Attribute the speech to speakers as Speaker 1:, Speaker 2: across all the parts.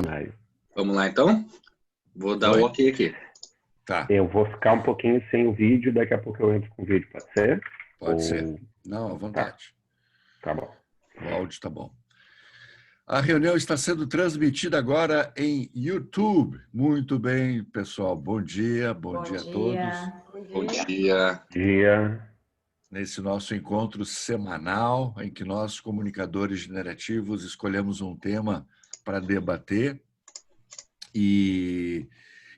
Speaker 1: Maio.
Speaker 2: Vamos lá, então? Vou dar o ok aqui.
Speaker 3: Tá.
Speaker 1: Eu vou ficar um pouquinho sem o vídeo, daqui a pouco eu entro com o vídeo, pode ser?
Speaker 3: Pode ser. Não, à vontade.
Speaker 1: Tá bom.
Speaker 3: O áudio tá bom. A reunião está sendo transmitida agora em YouTube. Muito bem, pessoal. Bom dia a todos.
Speaker 2: Bom dia.
Speaker 1: Dia.
Speaker 3: Nesse nosso encontro semanal, em que nós, comunicadores generativos, escolhemos um tema para debater. E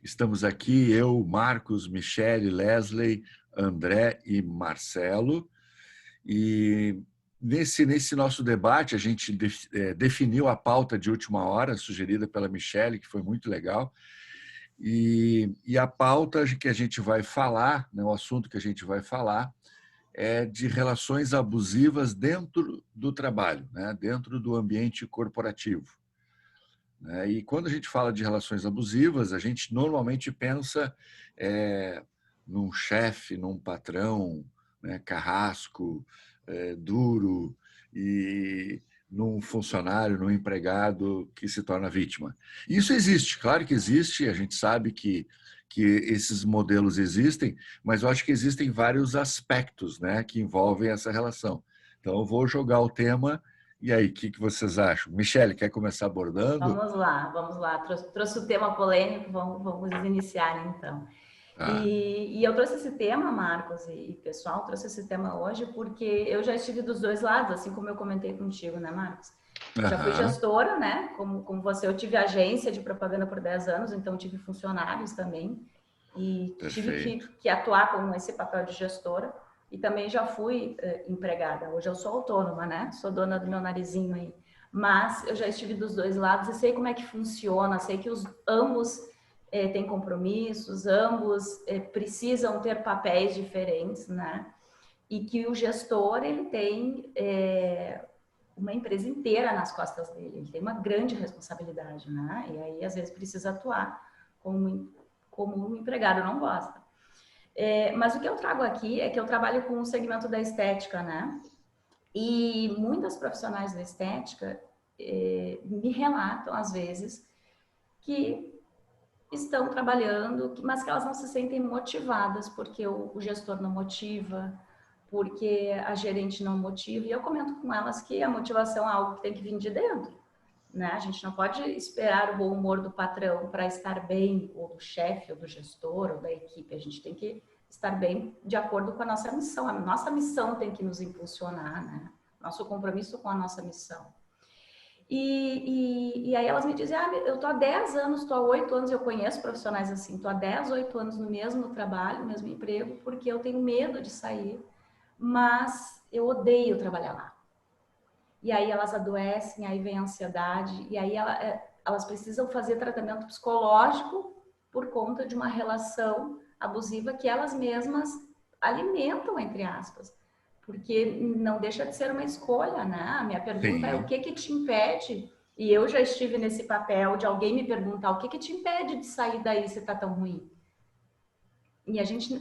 Speaker 3: estamos aqui, eu, Marcos, Michele, Leslie, André e Marcelo. E nesse nosso debate, a gente definiu a pauta de última hora, sugerida pela Michele, que foi muito legal. E a pauta que a gente vai falar, né, o assunto que a gente vai falar, é de relações abusivas dentro do trabalho, né, dentro do ambiente corporativo. E quando a gente fala de relações abusivas, a gente normalmente pensa num chefe, num patrão, né, carrasco, duro, e num funcionário, num empregado que se torna vítima. Isso existe, claro que existe, a gente sabe que esses modelos existem, mas eu acho que existem vários aspectos, né, que envolvem essa relação. Então, eu vou jogar o tema. E aí, o que vocês acham? Michele, quer começar abordando?
Speaker 4: Vamos lá. Trouxe o tema polêmico, vamos iniciar então. E eu trouxe esse tema, Marcos e pessoal, trouxe esse tema hoje porque eu já estive dos dois lados, assim como eu comentei contigo, né, Marcos? Já fui gestora, né? Como você, eu tive agência de propaganda por 10 anos, então tive funcionários também. E tive que atuar com esse papel de gestora. E também já fui empregada. Hoje eu sou autônoma, né? Sou dona do meu narizinho aí. Mas eu já estive dos dois lados e sei como é que funciona. Sei que ambos têm compromissos, ambos precisam ter papéis diferentes, né? E que o gestor, ele tem uma empresa inteira nas costas dele. Ele tem uma grande responsabilidade, né? E aí, às vezes, precisa atuar como um empregado não gosta. Mas o que eu trago aqui é que eu trabalho com o segmento da estética, né? E muitas profissionais da estética me relatam, às vezes, que estão trabalhando, mas que elas não se sentem motivadas, porque o gestor não motiva, porque a gerente não motiva. E eu comento com elas que a motivação é algo que tem que vir de dentro, né? A gente não pode esperar o bom humor do patrão para estar bem, ou do chefe, ou do gestor, ou da equipe. A gente tem que estar bem de acordo com a nossa missão. A nossa missão tem que nos impulsionar, né? Nosso compromisso com a nossa missão. E aí elas me dizem, eu tô há 10 anos, tô há 8 anos, eu conheço profissionais assim, tô há 10, 8 anos no mesmo trabalho, no mesmo emprego, porque eu tenho medo de sair, mas eu odeio trabalhar lá. E aí elas adoecem, aí vem a ansiedade, e aí elas precisam fazer tratamento psicológico por conta de uma relação abusiva que elas mesmas alimentam, entre aspas. Porque não deixa de ser uma escolha, né? A minha pergunta é o que te impede? E eu já estive nesse papel de alguém me perguntar o que te impede de sair daí se tá tão ruim? E a gente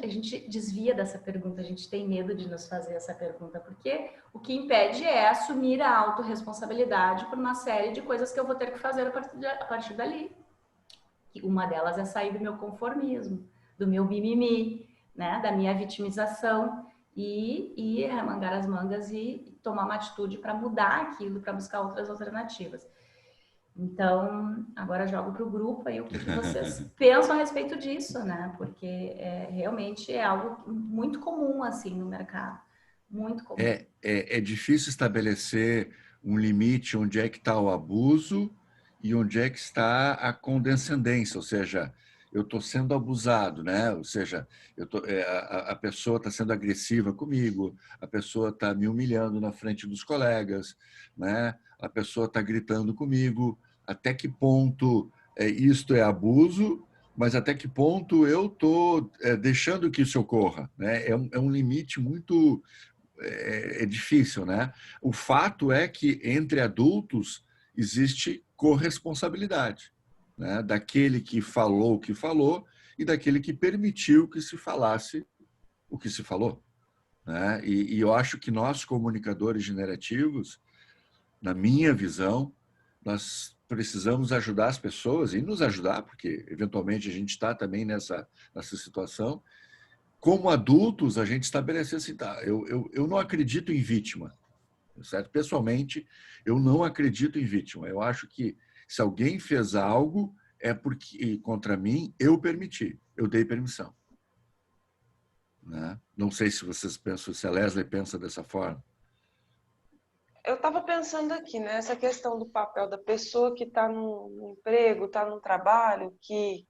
Speaker 4: desvia dessa pergunta, a gente tem medo de nos fazer essa pergunta, porque o que impede é assumir a autorresponsabilidade por uma série de coisas que eu vou ter que fazer a partir dali. Uma delas é sair do meu conformismo, do meu mimimi, né, da minha vitimização e remangar as mangas e tomar uma atitude para mudar aquilo, para buscar outras alternativas. Então, agora jogo para o grupo aí o que vocês pensam a respeito disso, né? Porque realmente é algo muito comum assim no mercado, muito comum.
Speaker 3: É difícil estabelecer um limite onde é que está o abuso e onde é que está a condescendência, ou seja, eu estou sendo abusado, né? Ou seja, a pessoa está sendo agressiva comigo, a pessoa está me humilhando na frente dos colegas, né? A pessoa está gritando comigo. Até que ponto isto é abuso, mas até que ponto eu estou deixando que isso ocorra, né? É um limite muito difícil, né? O fato é que entre adultos existe corresponsabilidade, né? Daquele que falou o que falou e daquele que permitiu que se falasse o que se falou, né? E eu acho que nós, comunicadores generativos, na minha visão, nós precisamos ajudar as pessoas e nos ajudar, porque eventualmente a gente está também nessa situação. Como adultos, a gente estabelece assim, tá, eu não acredito em vítima, certo? Pessoalmente, eu não acredito em vítima. Eu acho que se alguém fez algo, é porque contra mim eu permiti, eu dei permissão. Né? Não sei se vocês pensam, se a Leslie pensa dessa forma.
Speaker 5: Eu estava pensando aqui, né, essa questão do papel da pessoa que está no emprego, está no trabalho, que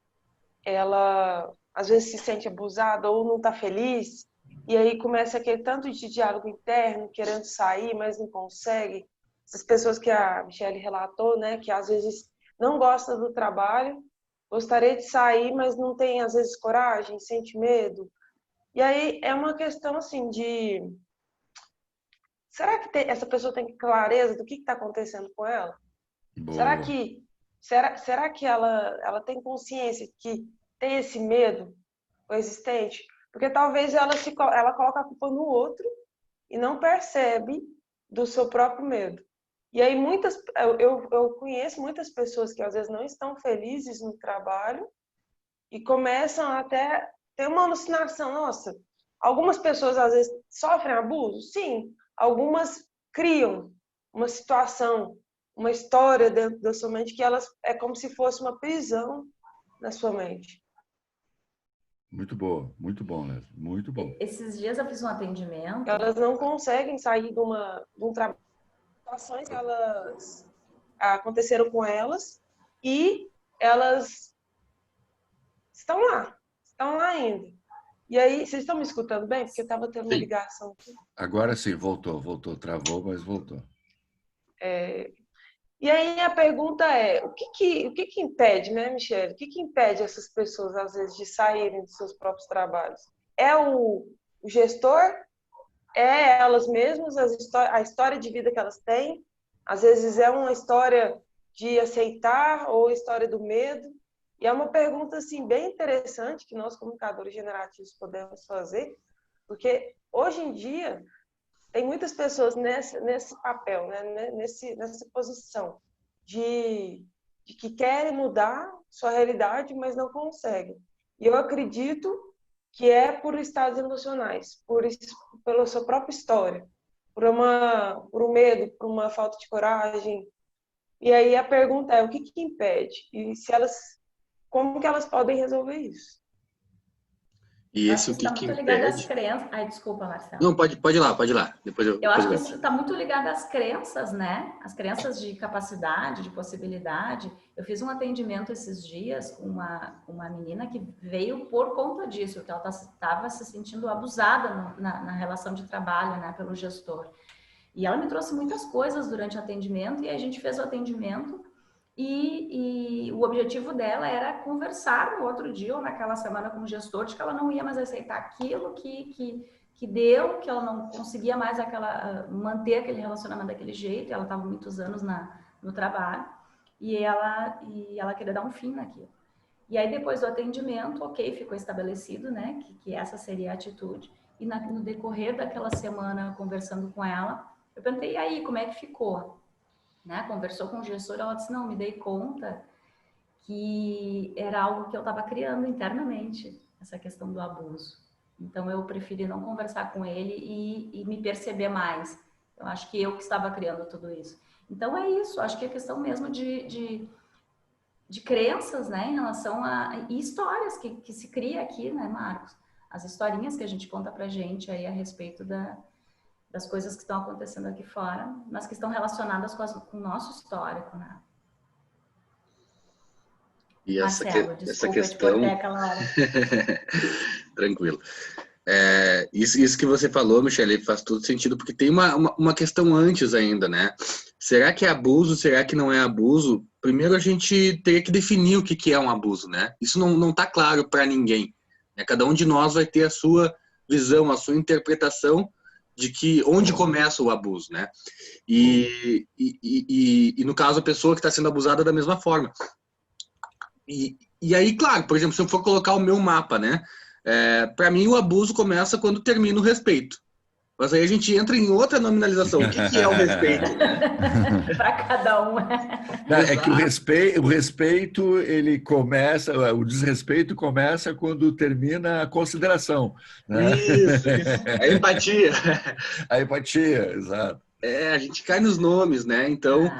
Speaker 5: ela às vezes se sente abusada ou não está feliz, e aí começa aquele tanto de diálogo interno, querendo sair, mas não consegue. As pessoas que a Michelle relatou, né, que às vezes não gosta do trabalho, gostaria de sair, mas não tem às vezes coragem, sente medo. E aí é uma questão assim de... Será que essa pessoa tem clareza do que está acontecendo com ela?
Speaker 3: Boa.
Speaker 5: Será que ela tem consciência que tem esse medo existente? Porque talvez ela coloca a culpa no outro e não percebe do seu próprio medo. E aí eu conheço muitas pessoas que às vezes não estão felizes no trabalho e começam até ter uma alucinação. Nossa, algumas pessoas às vezes sofrem abuso? Sim. Algumas criam uma situação, uma história dentro da sua mente que elas é como se fosse uma prisão na sua mente.
Speaker 3: Muito boa, muito bom, Leslie, muito bom.
Speaker 4: Esses dias eu fiz um atendimento.
Speaker 5: Elas não conseguem sair de um trabalho, situações que elas aconteceram com elas e elas estão lá ainda. E aí, vocês estão me escutando bem? Porque eu estava tendo uma ligação aqui.
Speaker 3: Agora sim, voltou. Travou, mas voltou.
Speaker 5: E aí a pergunta é, o que impede, né, Michelle? O que impede essas pessoas, às vezes, de saírem dos seus próprios trabalhos? É o gestor? É elas mesmas? A história de vida que elas têm? Às vezes é uma história de aceitar ou história do medo? E é uma pergunta assim, bem interessante que nós, comunicadores generativos, podemos fazer, porque hoje em dia tem muitas pessoas nesse papel, né? nessa posição de que querem mudar sua realidade, mas não conseguem. E eu acredito que é por estados emocionais, pela sua própria história, por um medo, por uma falta de coragem. E aí a pergunta é, o que impede? E como que elas podem resolver isso?
Speaker 2: E esse o que
Speaker 4: está muito ligado às crenças. Ai, desculpa, Marcelo.
Speaker 2: Não, pode ir lá.
Speaker 4: Eu acho que isso está muito ligado às crenças, né? As crenças de capacidade, de possibilidade. Eu fiz um atendimento esses dias com uma menina que veio por conta disso, que ela estava se sentindo abusada na relação de trabalho, né, pelo gestor. E ela me trouxe muitas coisas durante o atendimento, e a gente fez o atendimento. E o objetivo dela era conversar no outro dia ou naquela semana com o gestor de que ela não ia mais aceitar aquilo que deu, que ela não conseguia mais manter aquele relacionamento daquele jeito. Ela estava muitos anos no trabalho e ela queria dar um fim naquilo. E aí depois do atendimento, ok, ficou estabelecido, né, que essa seria a atitude. E no decorrer daquela semana conversando com ela, eu perguntei, e aí, como é que ficou? Né, conversou com o gestor, ela disse, não, me dei conta que era algo que eu estava criando internamente, essa questão do abuso. Então, eu preferi não conversar com ele e me perceber mais. Eu acho que eu que estava criando tudo isso. Então, é isso. Acho que é questão mesmo de crenças, né, em relação e histórias que se cria aqui, né, Marcos? As historinhas que a gente conta pra gente aí a respeito das coisas que estão acontecendo aqui fora, mas que estão relacionadas com o nosso histórico, né?
Speaker 2: E
Speaker 4: Marcelo,
Speaker 2: essa questão... Tranquilo. Isso que você falou, Michelle, faz todo sentido, porque tem uma questão antes ainda, né? Será que é abuso? Será que não é abuso? Primeiro a gente teria que definir o que é um abuso, né? Isso não está claro para ninguém. Né? Cada um de nós vai ter a sua visão, a sua interpretação de onde começa o abuso, né? E no caso, a pessoa que está sendo abusada da mesma forma. E aí, claro, por exemplo, se eu for colocar o meu mapa, né? Para mim, o abuso começa quando termina o respeito. Mas aí a gente entra em outra nominalização. O que é o respeito?
Speaker 4: Para cada um.
Speaker 3: É que o respeito, ele começa, o desrespeito começa quando termina a consideração, né?
Speaker 2: Isso. A empatia.
Speaker 3: A empatia, exato.
Speaker 2: A gente cai nos nomes, né? Então,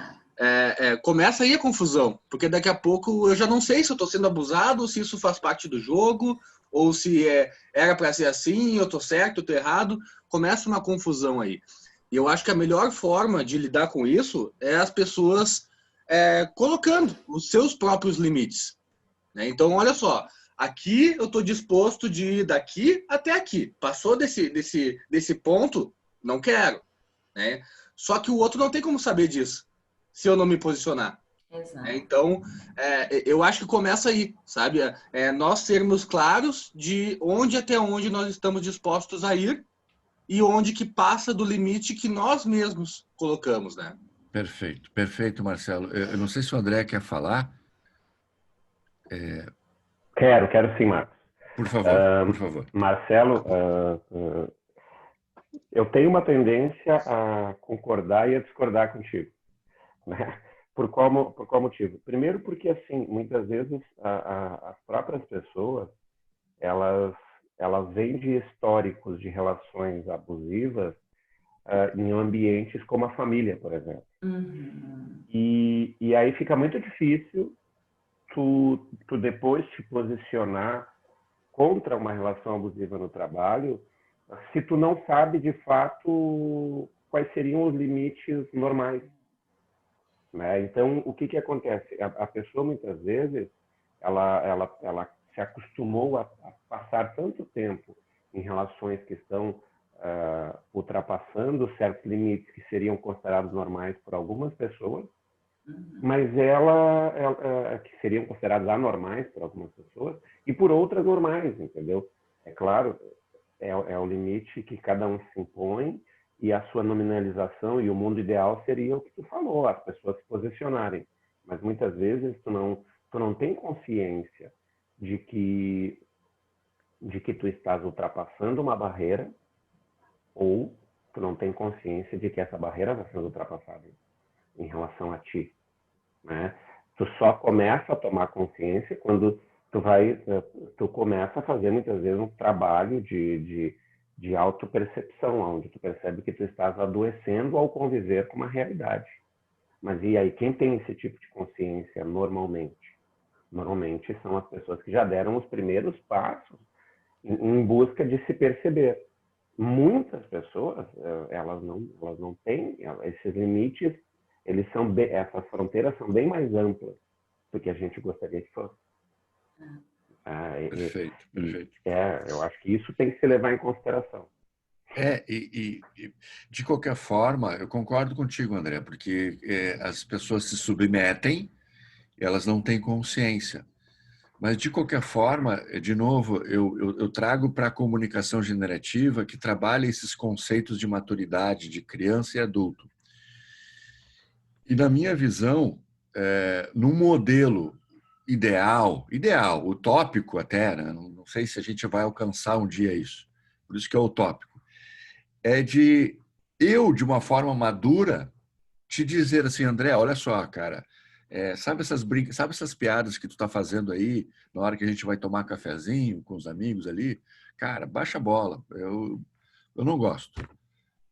Speaker 2: começa aí a confusão, porque daqui a pouco eu já não sei se eu estou sendo abusado, se isso faz parte do jogo, ou se era para ser assim, eu estou certo, eu estou errado. Começa uma confusão aí. E eu acho que a melhor forma de lidar com isso é as pessoas colocando os seus próprios limites, né? Então, olha só, aqui eu estou disposto de ir daqui até aqui. Passou desse ponto, não quero, né? Só que o outro não tem como saber disso, se eu não me posicionar.
Speaker 4: Exato.
Speaker 2: Então, eu acho que começa aí, sabe? Nós sermos claros de até onde nós estamos dispostos a ir e onde que passa do limite que nós mesmos colocamos, né?
Speaker 3: Perfeito, perfeito, Marcelo. Eu não sei se o André quer falar.
Speaker 1: Quero sim, Marcos.
Speaker 3: Por favor, por favor.
Speaker 1: Marcelo, eu tenho uma tendência a concordar e a discordar contigo, né? Por qual motivo? Primeiro porque, assim, muitas vezes as próprias pessoas, elas vêm de históricos de relações abusivas em ambientes como a família, por exemplo.
Speaker 4: Uhum.
Speaker 1: E aí fica muito difícil tu depois te posicionar contra uma relação abusiva no trabalho, se tu não sabe de fato quais seriam os limites normais, né? Então, o que acontece? A pessoa muitas vezes ela se acostumou a passar tanto tempo em relações que estão ultrapassando certos limites que seriam considerados normais por algumas pessoas, mas que seriam consideradas anormais por algumas pessoas e por outras normais, entendeu? É claro, é o limite que cada um se impõe e a sua nominalização e o mundo ideal seria o que tu falou, as pessoas se posicionarem. Mas muitas vezes tu não tem consciência de que tu estás ultrapassando uma barreira ou tu não tem consciência de que essa barreira está sendo ultrapassada em relação a ti, né? Tu só começa a tomar consciência quando tu começa a fazer muitas vezes um trabalho de autopercepção, onde tu percebe que tu estás adoecendo ao conviver com uma realidade. Mas e aí, quem tem esse tipo de consciência normalmente? Normalmente são as pessoas que já deram os primeiros passos em busca de se perceber. Muitas pessoas, elas não têm esses limites, essas fronteiras são bem mais amplas do que a gente gostaria que fosse.
Speaker 3: Perfeito.
Speaker 1: Eu acho que isso tem que se levar em consideração.
Speaker 3: De qualquer forma, eu concordo contigo, André, porque as pessoas se submetem, elas não têm consciência. Mas, de qualquer forma, de novo, eu trago para a comunicação generativa que trabalha esses conceitos de maturidade de criança e adulto. E, na minha visão, num modelo ideal, utópico até, né? Não sei se a gente vai alcançar um dia isso, por isso que é utópico, de uma forma madura, te dizer assim, André, olha só, cara, sabe essas piadas que tu tá fazendo aí, na hora que a gente vai tomar cafezinho com os amigos ali? Cara, baixa a bola, eu não gosto,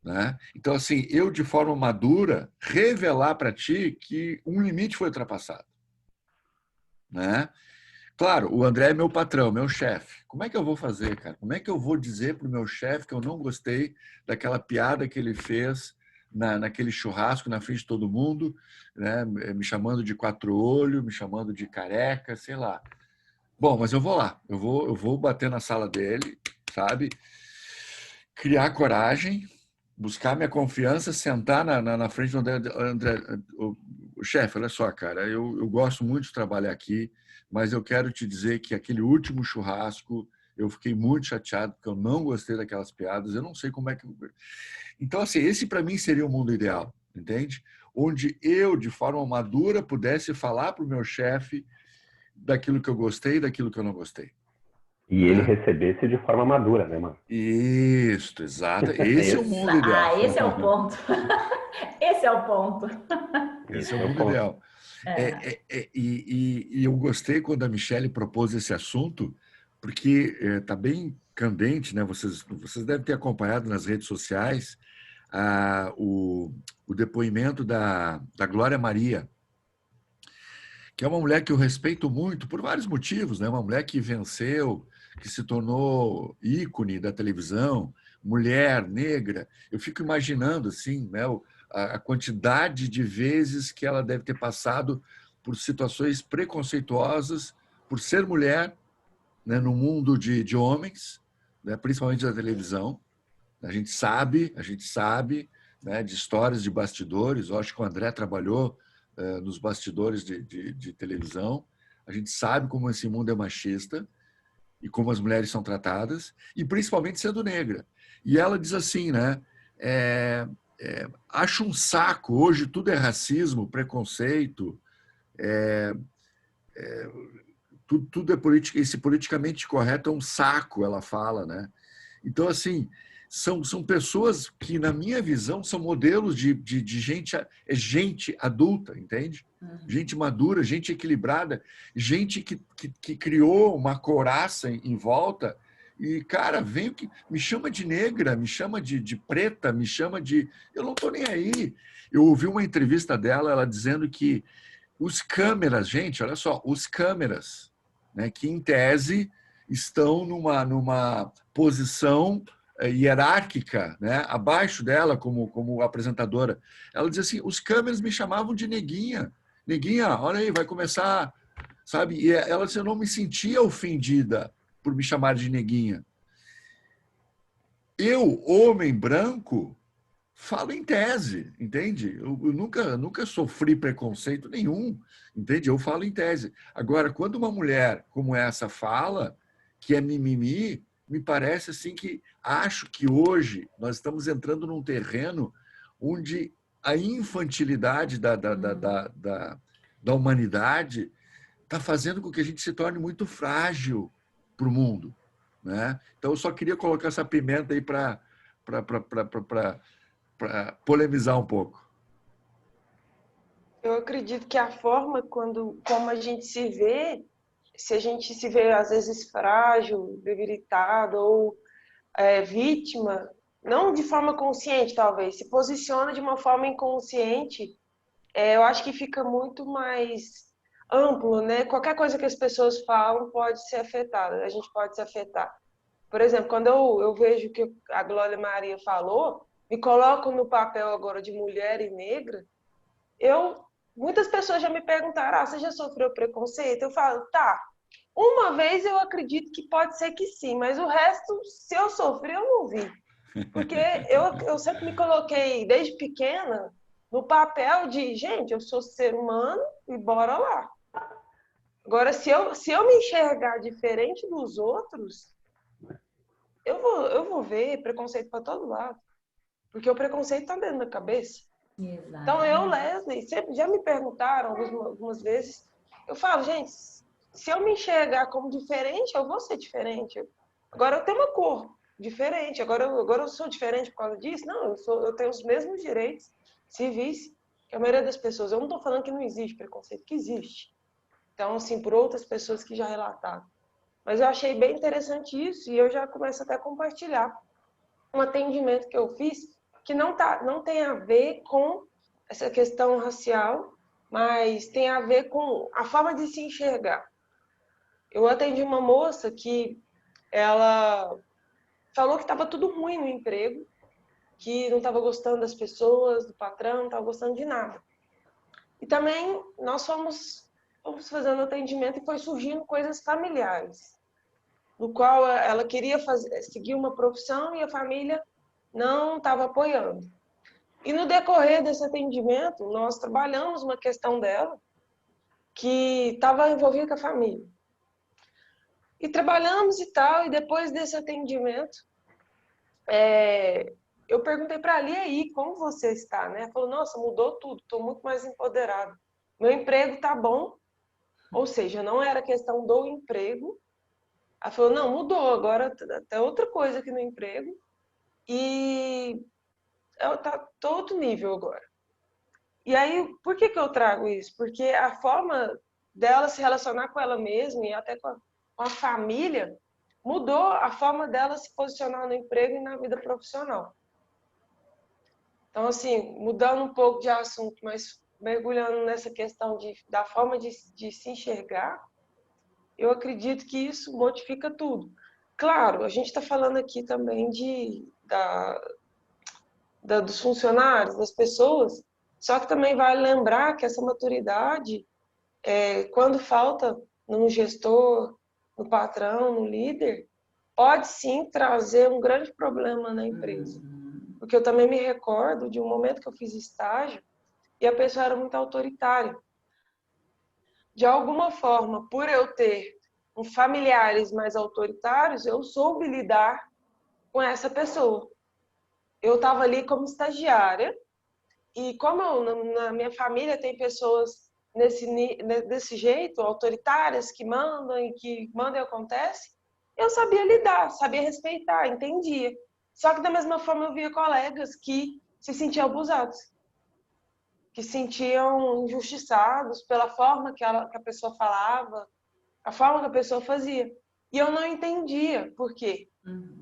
Speaker 3: né? Então, assim, eu de forma madura, revelar para ti que um limite foi ultrapassado, né? Claro, o André é meu patrão, meu chefe. Como é que eu vou fazer, cara? Como é que eu vou dizer para o meu chefe que eu não gostei daquela piada que ele fez naquele churrasco na frente de todo mundo, né? Me chamando de quatro olhos, me chamando de careca, sei lá. Bom, mas eu vou lá. Eu vou bater na sala dele, sabe? Criar coragem, buscar minha confiança, sentar na frente do André, o chefe, olha só, cara, eu gosto muito de trabalhar aqui, mas eu quero te dizer que aquele último churrasco eu fiquei muito chateado porque eu não gostei daquelas piadas, eu não sei como é que... Então, assim, esse para mim seria o mundo ideal, entende? Onde eu, de forma madura, pudesse falar para o meu chefe daquilo que eu gostei e daquilo que eu não gostei.
Speaker 1: E ele recebesse de forma madura, né, mano?
Speaker 3: Isso, exato. Esse é o mundo ideal.
Speaker 4: Esse é o ponto. Esse é o ponto.
Speaker 3: Esse é o mundo ideal. E eu gostei quando a Michele propôs esse assunto, porque está bem candente, né? Vocês devem ter acompanhado nas redes sociais o depoimento da Glória Maria, que é uma mulher que eu respeito muito por vários motivos, né? Uma mulher que venceu, que se tornou ícone da televisão, mulher negra. Eu fico imaginando assim, né, a quantidade de vezes que ela deve ter passado por situações preconceituosas por ser mulher, né, no mundo de homens, né, principalmente da televisão. A gente sabe, né, de histórias de bastidores. Eu acho que o André trabalhou nos bastidores de televisão. A gente sabe como esse mundo é machista e como as mulheres são tratadas, e principalmente sendo negra. E ela diz assim, né? Acho um saco, hoje tudo é racismo, preconceito, tudo é política, esse politicamente correto é um saco, ela fala, né? Então, assim, são pessoas que, na minha visão, são modelos de gente adulta, entende? Gente madura, gente equilibrada, gente que criou uma couraça em volta e, cara, me chama de negra, me chama de preta, me chama de... Eu não estou nem aí. Eu ouvi uma entrevista dela, ela dizendo que os câmeras, gente, olha só, os câmeras, né, que em tese estão numa posição hierárquica, né, abaixo dela como apresentadora. Ela diz assim, os câmeras me chamavam de neguinha. Neguinha, olha aí, vai começar, sabe? E ela disse, eu não me sentia ofendida por me chamar de neguinha. Eu, homem branco, falo em tese, entende? Eu nunca sofri preconceito nenhum, entende? Eu falo em tese. Agora, quando uma mulher como essa fala, que é mimimi, me parece assim que acho que hoje nós estamos entrando num terreno onde a infantilidade da humanidade está fazendo com que a gente se torne muito frágil para o mundo, né? Então, eu só queria colocar essa pimenta aí para polemizar um pouco.
Speaker 5: Eu acredito que a forma como a gente se vê, se a gente se vê às vezes frágil, debilitado ou vítima, não de forma consciente talvez, se posiciona de uma forma inconsciente, eu acho que fica muito mais amplo, né? Qualquer coisa que as pessoas falam pode ser afetada, a gente pode se afetar. Por exemplo, quando eu vejo o que a Glória Maria falou, me coloco no papel agora de mulher e negra, muitas pessoas já me perguntaram, você já sofreu preconceito? Eu falo, tá, uma vez eu acredito que pode ser que sim, mas o resto, se eu sofri, eu não vi. Porque eu sempre me coloquei, desde pequena, no papel de, gente, eu sou ser humano e bora lá. Agora, se eu me enxergar diferente dos outros, eu vou ver preconceito para todo lado. Porque o preconceito está dentro da cabeça.
Speaker 4: Exato.
Speaker 5: Então, Leslie, sempre já me perguntaram algumas vezes. Eu falo, gente, se eu me enxergar como diferente, eu vou ser diferente. Agora eu tenho uma cor diferente. Agora eu sou diferente por causa disso? Não, eu tenho os mesmos direitos civis que a maioria das pessoas. Eu não estou falando que não existe preconceito, que existe. Então, assim, por outras pessoas que já relataram. Mas eu achei bem interessante isso e eu já começo até a compartilhar um atendimento que eu fiz que não tem a ver com essa questão racial, mas tem a ver com a forma de se enxergar. Eu atendi uma moça que ela falou que estava tudo ruim no emprego, que não estava gostando das pessoas, do patrão, não estava gostando de nada. E também nós fomos fazendo atendimento e foi surgindo coisas familiares, no qual ela queria seguir uma profissão e a família não estava apoiando. E no decorrer desse atendimento, nós trabalhamos uma questão dela que estava envolvida com a família. E trabalhamos e tal, e depois desse atendimento, eu perguntei para ela, e aí, como você está? Né? Ela falou, nossa, mudou tudo, estou muito mais empoderada. Meu emprego está bom, ou seja, não era questão do emprego, Ela falou, não, mudou, agora até outra coisa aqui no emprego e tá todo nível agora. E aí, por que eu trago isso? Porque a forma dela se relacionar com ela mesma e até com a família mudou a forma dela se posicionar no emprego e na vida profissional. Então, assim, mudando um pouco de assunto, mas mergulhando nessa questão da forma de se enxergar, eu acredito que isso modifica tudo. Claro, a gente está falando aqui também dos funcionários, das pessoas, só que também vale lembrar que essa maturidade, quando falta no gestor, no patrão, no líder, pode sim trazer um grande problema na empresa. Porque eu também me recordo de um momento que eu fiz estágio e a pessoa era muito autoritária. De alguma forma, por eu ter familiares mais autoritários, eu soube lidar com essa pessoa. Eu estava ali como estagiária e como na minha família tem pessoas desse jeito, autoritárias, que mandam e acontece, eu sabia lidar, sabia respeitar, entendia. Só que da mesma forma eu via colegas que se sentiam abusados, que se sentiam injustiçados pela forma que a pessoa falava, a forma que a pessoa fazia. E eu não entendia por quê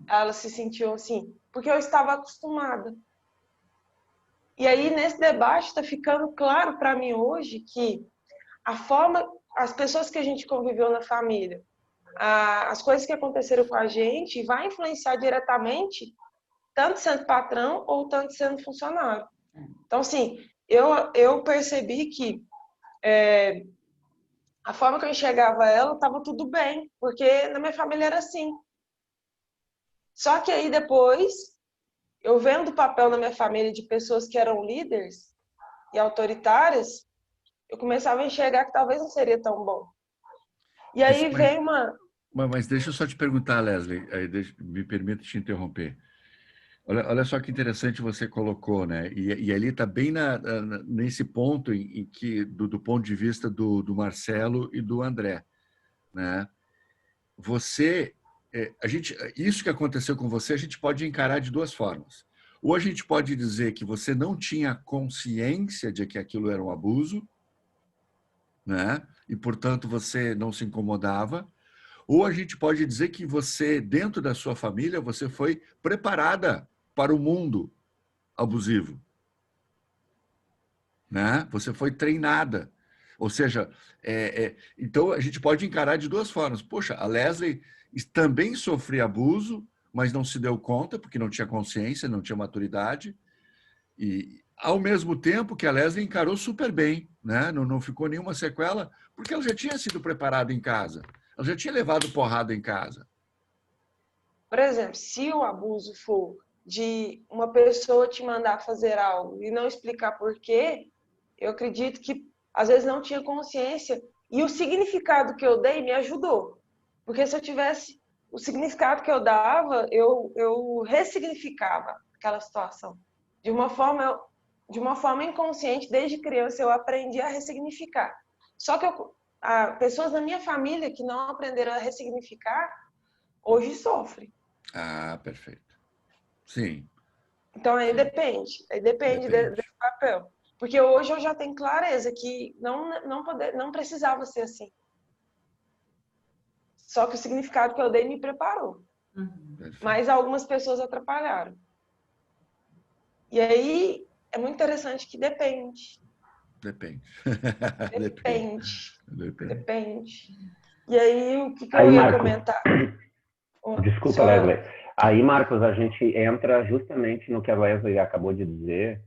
Speaker 5: elas se sentiam assim, porque eu estava acostumada. E aí, nesse debate, está ficando claro para mim hoje que as pessoas que a gente conviveu na família, as coisas que aconteceram com a gente, vai influenciar diretamente, tanto sendo patrão ou tanto sendo funcionário. Então, assim, eu percebi que a forma que eu enxergava ela estava tudo bem, porque na minha família era assim. Só que aí depois, eu vendo o papel na minha família de pessoas que eram líderes e autoritárias, eu começava a enxergar que talvez não seria tão bom. E aí vem uma...
Speaker 3: Mas deixa eu só te perguntar, Leslie, me permita te interromper. Olha só que interessante você colocou, né? E ali está bem nesse ponto em que, do ponto de vista do Marcelo e do André, né? Isso que aconteceu com você, a gente pode encarar de duas formas. Ou a gente pode dizer que você não tinha consciência de que aquilo era um abuso, né? E, portanto, você não se incomodava. Ou a gente pode dizer que você, dentro da sua família, você foi preparada para o mundo abusivo, né? Você foi treinada. Ou seja, então a gente pode encarar de duas formas. Poxa, a Leslie também sofria abuso, mas não se deu conta, porque não tinha consciência, não tinha maturidade. E, ao mesmo tempo que a Leslie encarou super bem, né? Não ficou nenhuma sequela, porque ela já tinha sido preparada em casa. Ela já tinha levado porrada em casa.
Speaker 5: Por exemplo, se o abuso for de uma pessoa te mandar fazer algo e não explicar por quê, eu acredito que às vezes não tinha consciência. E o significado que eu dei me ajudou. Porque se eu tivesse o significado que eu dava, eu ressignificava aquela situação. De uma forma inconsciente, desde criança, eu aprendi a ressignificar. Só que pessoas da minha família que não aprenderam a ressignificar, hoje sofrem.
Speaker 3: Ah, perfeito. Sim.
Speaker 5: Então, aí depende. Aí depende desse papel. Porque hoje eu já tenho clareza que não precisava ser assim. Só que o significado que eu dei me preparou. Mas algumas pessoas atrapalharam. E aí é muito interessante que depende.
Speaker 3: Depende.
Speaker 5: Depende. E aí, o que eu ia comentar?
Speaker 1: Desculpa, Leslie. Aí, Marcos, a gente entra justamente no que a Leslie acabou de dizer,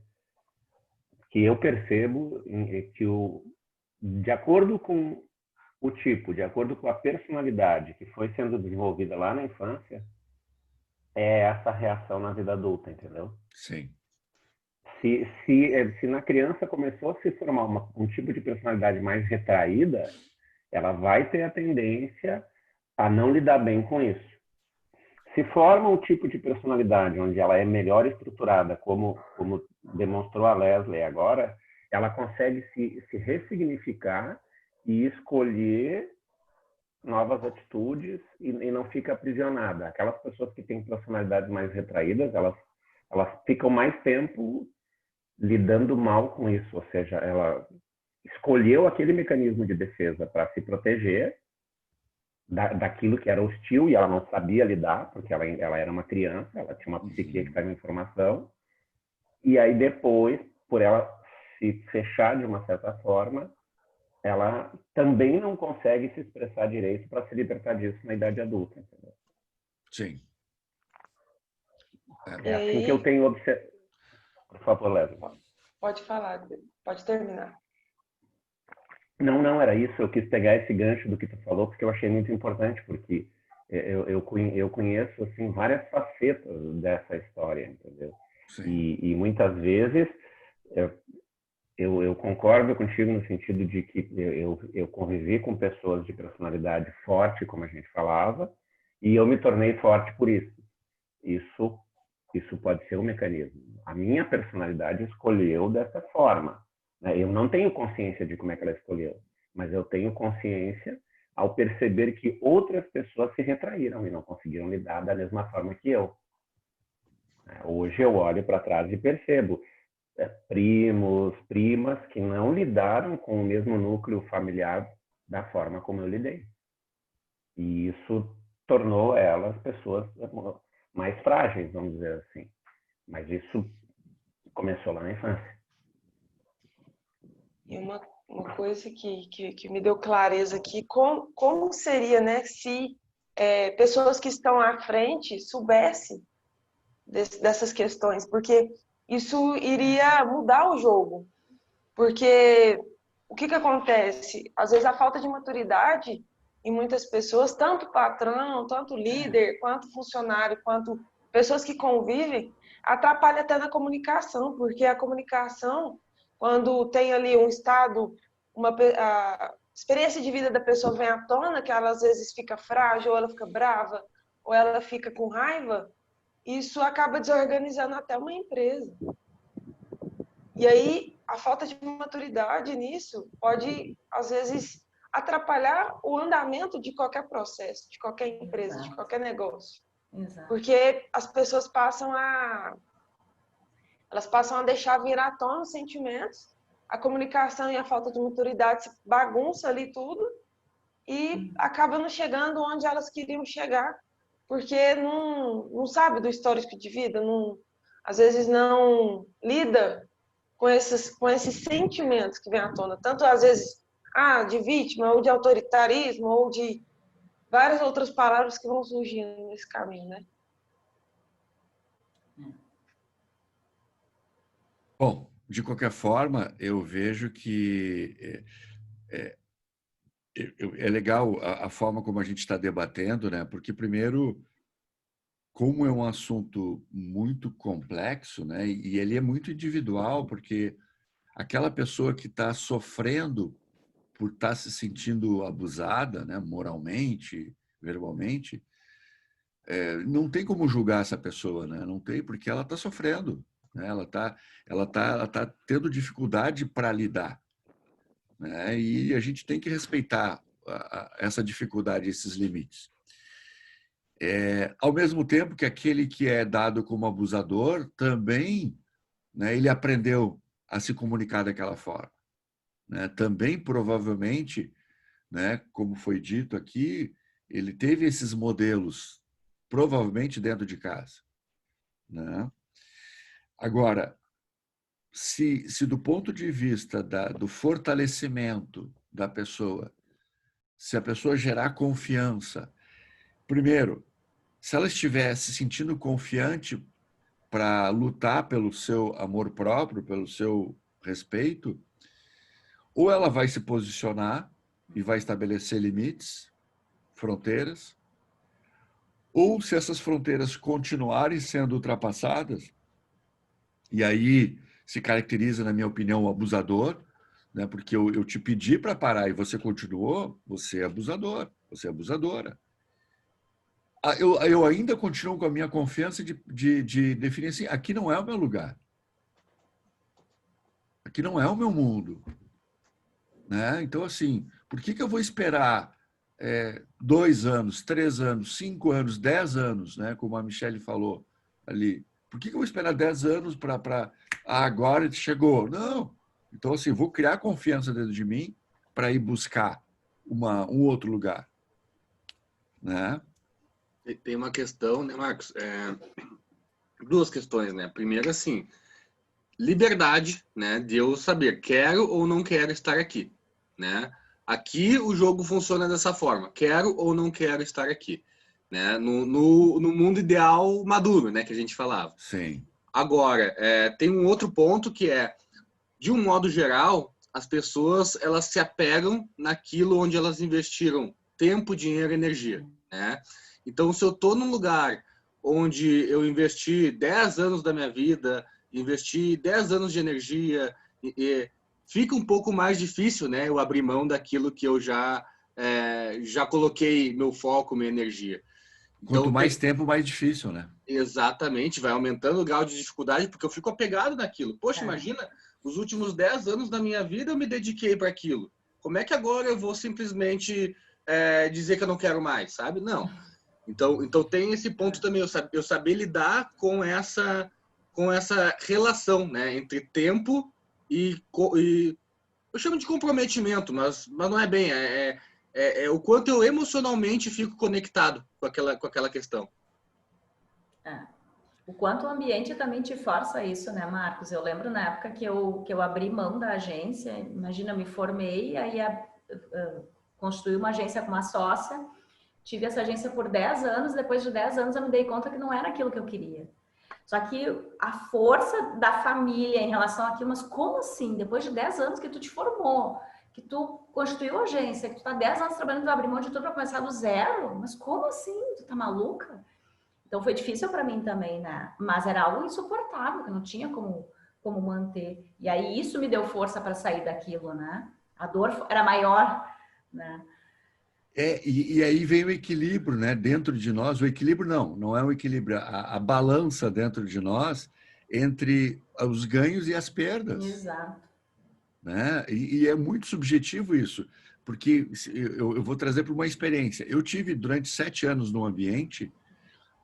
Speaker 1: que eu percebo que de acordo com o tipo, de acordo com a personalidade que foi sendo desenvolvida lá na infância, é essa reação na vida adulta, entendeu?
Speaker 3: Sim.
Speaker 1: Se na criança começou a se formar um tipo de personalidade mais retraída, ela vai ter a tendência a não lidar bem com isso. Se forma um tipo de personalidade onde ela é melhor estruturada, como demonstrou a Leslie agora, ela consegue se ressignificar e escolher novas atitudes e não fica aprisionada. Aquelas pessoas que têm personalidades mais retraídas, elas ficam mais tempo lidando mal com isso, ou seja, ela escolheu aquele mecanismo de defesa para se proteger daquilo que era hostil e ela não sabia lidar, porque ela era uma criança, ela tinha uma psique que estava em formação, e aí depois, por ela se fechar de uma certa forma, ela também não consegue se expressar direito para se libertar disso na idade adulta. Entendeu?
Speaker 3: Sim.
Speaker 1: É assim que eu tenho observado. Por favor, Leslie.
Speaker 5: Pode falar, pode terminar.
Speaker 1: Não, era isso. Eu quis pegar esse gancho do que tu falou, porque eu achei muito importante, porque eu conheço assim, várias facetas dessa história, entendeu? E muitas vezes eu concordo contigo no sentido de que eu convivi com pessoas de personalidade forte, como a gente falava, e eu me tornei forte por isso. Isso pode ser um mecanismo. A minha personalidade escolheu dessa forma. Eu não tenho consciência de como é que ela escolheu, mas eu tenho consciência ao perceber que outras pessoas se retraíram e não conseguiram lidar da mesma forma que eu. Hoje eu olho para trás e percebo primos, primas que não lidaram com o mesmo núcleo familiar da forma como eu lidei. E isso tornou elas pessoas mais frágeis, vamos dizer assim. Mas isso começou lá na infância.
Speaker 5: E uma coisa que me deu clareza aqui, como seria, né, se pessoas que estão à frente soubessem dessas questões, porque isso iria mudar o jogo. Porque o que acontece? Às vezes a falta de maturidade em muitas pessoas, tanto patrão, tanto líder, quanto funcionário, quanto pessoas que convivem, atrapalha até na comunicação, porque a comunicação, quando tem ali um estado, a experiência de vida da pessoa vem à tona, que ela às vezes fica frágil, ou ela fica brava, ou ela fica com raiva, isso acaba desorganizando até uma empresa. E aí, a falta de maturidade nisso pode, às vezes, atrapalhar o andamento de qualquer processo, de qualquer empresa, de qualquer negócio.
Speaker 4: Exato.
Speaker 5: Porque as pessoas passam a deixar vir à tona os sentimentos, a comunicação e a falta de maturidade bagunça ali tudo e acaba não chegando onde elas queriam chegar, porque não sabe do histórico de vida, às vezes não lida com esses sentimentos que vêm à tona, tanto às vezes de vítima, ou de autoritarismo, ou de várias outras palavras que vão surgindo nesse caminho, né?
Speaker 3: Bom, de qualquer forma, eu vejo que é legal a forma como a gente está debatendo, né? Porque, primeiro, como é um assunto muito complexo, né? E ele é muito individual, porque aquela pessoa que está sofrendo por estar se sentindo abusada, né? Moralmente, verbalmente, não tem como julgar essa pessoa, né? Não tem, porque ela está sofrendo, né? Ela tá tendo dificuldade para lidar, né? E a gente tem que respeitar essa dificuldade, esses limites. Ao mesmo tempo que aquele que é dado como abusador também, né, ele aprendeu a se comunicar daquela forma, né? Também provavelmente, né, como foi dito aqui, ele teve esses modelos provavelmente dentro de casa, né? Agora, se do ponto de vista do fortalecimento da pessoa, se a pessoa gerar confiança, primeiro, se ela estiver se sentindo confiante para lutar pelo seu amor próprio, pelo seu respeito, ou ela vai se posicionar e vai estabelecer limites, fronteiras, ou se essas fronteiras continuarem sendo ultrapassadas, e aí se caracteriza, na minha opinião, o abusador, né? Porque eu te pedi para parar e você continuou, você é abusador, você é abusadora. Eu ainda continuo com a minha confiança de definir assim, aqui não é o meu lugar. Aqui não é o meu mundo. Né? Então, assim, por que eu vou esperar 2 anos, 3 anos, 5 anos, 10 anos, né? Como a Michele falou ali. Por que eu vou esperar 10 anos para agora chegou? Não. Então, assim, vou criar confiança dentro de mim para ir buscar um outro lugar. Né?
Speaker 2: Tem uma questão, né, Marcos? Duas questões, né? Primeiro, assim, liberdade, né? De eu saber, quero ou não quero estar aqui, né? Aqui o jogo funciona dessa forma, quero ou não quero estar aqui, né? No mundo ideal maduro, né? Que a gente falava.
Speaker 3: Sim.
Speaker 2: Agora, tem um outro ponto que de um modo geral, as pessoas elas se apegam naquilo onde elas investiram tempo, dinheiro e energia, né? Então, se eu estou num lugar onde eu investi 10 anos da minha vida, investi 10 anos de energia, fica um pouco mais difícil, né? Eu abrir mão daquilo que eu já coloquei meu foco, minha energia.
Speaker 3: Quanto mais tempo, mais difícil, né?
Speaker 2: Exatamente, vai aumentando o grau de dificuldade, porque eu fico apegado naquilo. Poxa, imagina, os últimos 10 anos da minha vida eu me dediquei para aquilo. Como é que agora eu vou simplesmente dizer que eu não quero mais, sabe? Não. Então tem esse ponto também, eu saber lidar com essa relação, né, entre tempo e eu chamo de comprometimento, mas não é bem, o quanto eu emocionalmente fico conectado com aquela questão.
Speaker 4: O quanto o ambiente também te força isso, né, Marcos? Eu lembro na época que eu abri mão da agência, imagina, eu me formei, aí construí uma agência com uma sócia, tive essa agência por 10 anos, depois de 10 anos eu me dei conta que não era aquilo que eu queria. Só que a força da família em relação àquilo, mas como assim? Depois de 10 anos que tu te formou, que tu constituiu a agência, que tu tá 10 anos trabalhando, tu vai abrir mão de tudo para começar do zero? Mas como assim? Tu tá maluca? Então foi difícil para mim também, né? Mas era algo insuportável, que não tinha como manter. E aí isso me deu força para sair daquilo, né? A dor era maior, né?
Speaker 3: E aí vem o equilíbrio, né? Dentro de nós, o equilíbrio não é um equilíbrio, a balança dentro de nós entre os ganhos e as perdas.
Speaker 4: Exato.
Speaker 3: Né? E é muito subjetivo isso, porque eu vou trazer para uma experiência. Eu tive durante 7 anos num ambiente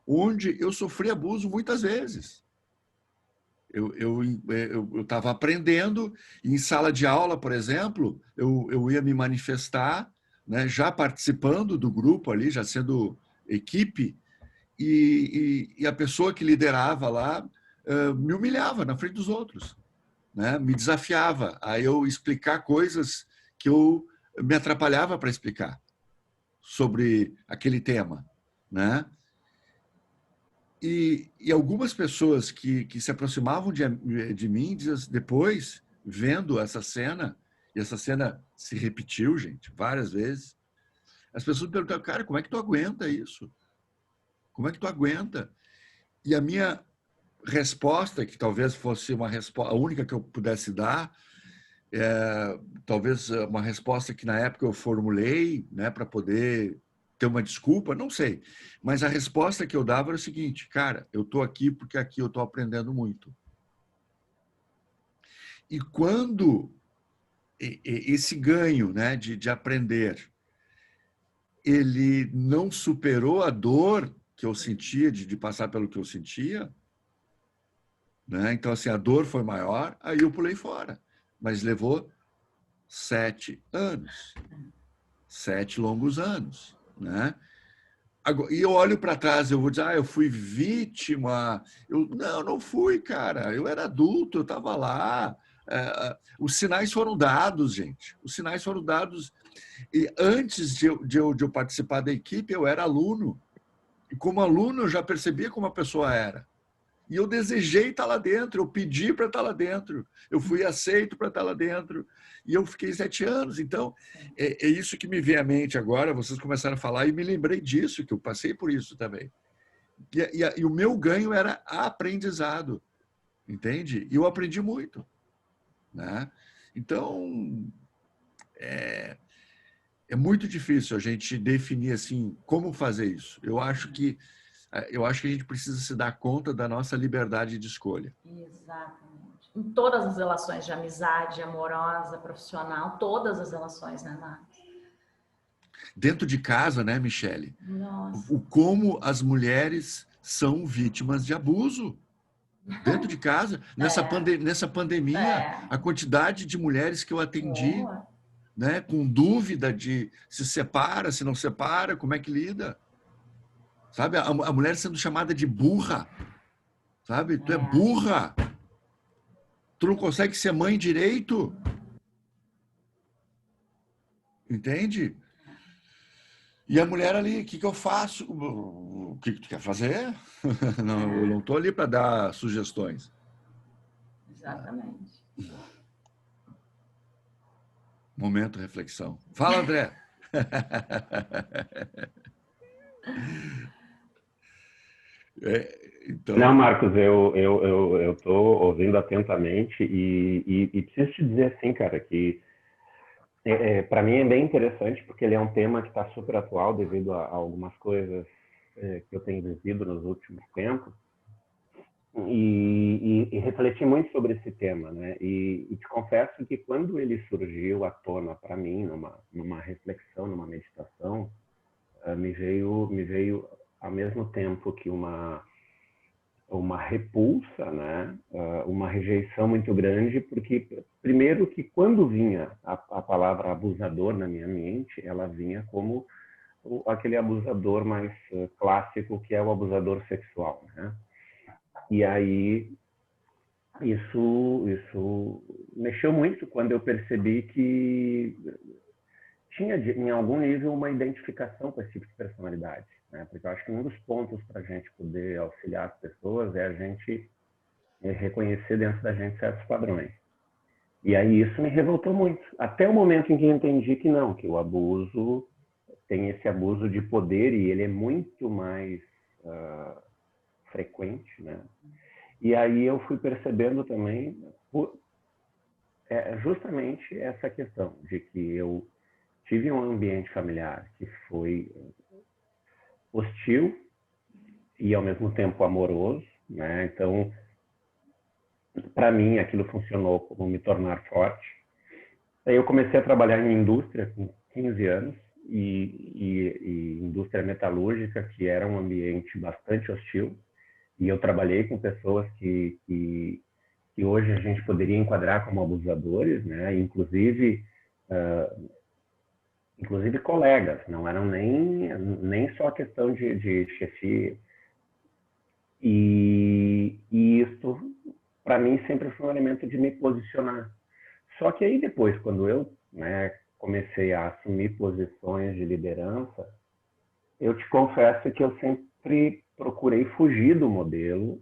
Speaker 3: onde eu sofri abuso muitas vezes. Eu estava aprendendo, em sala de aula, por exemplo, eu ia me manifestar, né, já participando do grupo ali, já sendo equipe, e a pessoa que liderava lá me humilhava na frente dos outros, né, me desafiava a eu explicar coisas que eu me atrapalhava para explicar sobre aquele tema, né? E algumas pessoas que se aproximavam de mim depois, vendo essa cena, e essa cena se repetiu, gente, várias vezes, as pessoas me perguntavam, cara, como é que tu aguenta isso? Como é que tu aguenta? E a minha resposta, que talvez fosse uma resposta, a única que eu pudesse dar, talvez uma resposta que na época eu formulei, né, para poder ter uma desculpa, não sei. Mas a resposta que eu dava era o seguinte, cara, eu estou aqui porque aqui eu estou aprendendo muito. E quando esse ganho, né, de aprender, ele não superou a dor que eu sentia de passar pelo que eu sentia, né? Então, assim, a dor foi maior, aí eu pulei fora. Mas levou 7 anos. 7 longos anos, né? E eu olho para trás, eu vou dizer, eu fui vítima. Não fui, cara. Eu era adulto, eu estava lá. Os sinais foram dados, gente. Os sinais foram dados. E antes de eu participar da equipe, eu era aluno. E como aluno, eu já percebia como a pessoa era. E eu desejei estar lá dentro, eu pedi para estar lá dentro, eu fui aceito para estar lá dentro, e eu fiquei 7 anos. Então, é isso que me vem à mente agora, vocês começaram a falar, e me lembrei disso, que eu passei por isso também. E o meu ganho era aprendizado, entende? E eu aprendi muito. Né? Então, é muito difícil a gente definir assim, como fazer isso. Eu acho que a gente precisa se dar conta da nossa liberdade de escolha.
Speaker 4: Exatamente. Em todas as relações de amizade, amorosa, profissional, todas as relações, né, Marcos?
Speaker 3: Dentro de casa, né, Michele?
Speaker 4: Nossa.
Speaker 3: Como as mulheres são vítimas de abuso. Dentro de casa, nessa pandemia, a quantidade de mulheres que eu atendi, né, com dúvida de se separa, se não separa, como é que lida. Sabe? A mulher sendo chamada de burra. Sabe? Tu é burra. Tu não consegue ser mãe direito. Entende? E a mulher ali, o que eu faço? O que tu quer fazer? Não, eu não estou ali para dar sugestões.
Speaker 4: Exatamente.
Speaker 3: Momento reflexão. Fala, André.
Speaker 1: Então... Não, Marcos, eu estou ouvindo atentamente e preciso te dizer assim, cara, que para mim é bem interessante porque ele é um tema que está super atual devido a algumas coisas que eu tenho vivido nos últimos tempos e refleti muito sobre esse tema, né? E te confesso que quando ele surgiu à tona para mim numa reflexão, numa meditação, me veio ao mesmo tempo que uma repulsa, né? Uma rejeição muito grande, porque primeiro que quando vinha a palavra abusador na minha mente, ela vinha como aquele abusador mais clássico, que é o abusador sexual, né? E aí isso mexeu muito quando eu percebi que tinha, em algum nível, uma identificação com esse tipo de personalidade, né? Porque eu acho que um dos pontos para a gente poder auxiliar as pessoas é a gente reconhecer dentro da gente certos padrões. E aí isso me revoltou muito, até o momento em que eu entendi que não, que o abuso tem esse abuso de poder e ele é muito mais frequente, né? E aí eu fui percebendo também justamente essa questão de que eu tive um ambiente familiar que foi hostil e ao mesmo tempo amoroso, né? Então, para mim, aquilo funcionou como me tornar forte. Aí eu comecei a trabalhar em indústria com 15 anos e indústria metalúrgica, que era um ambiente bastante hostil. E eu trabalhei com pessoas que hoje a gente poderia enquadrar como abusadores, né? Inclusive colegas, não eram nem só questão de chefia. E isso, para mim, sempre foi um elemento de me posicionar. Só que aí depois, quando eu, né, comecei a assumir posições de liderança, eu te confesso que eu sempre procurei fugir do modelo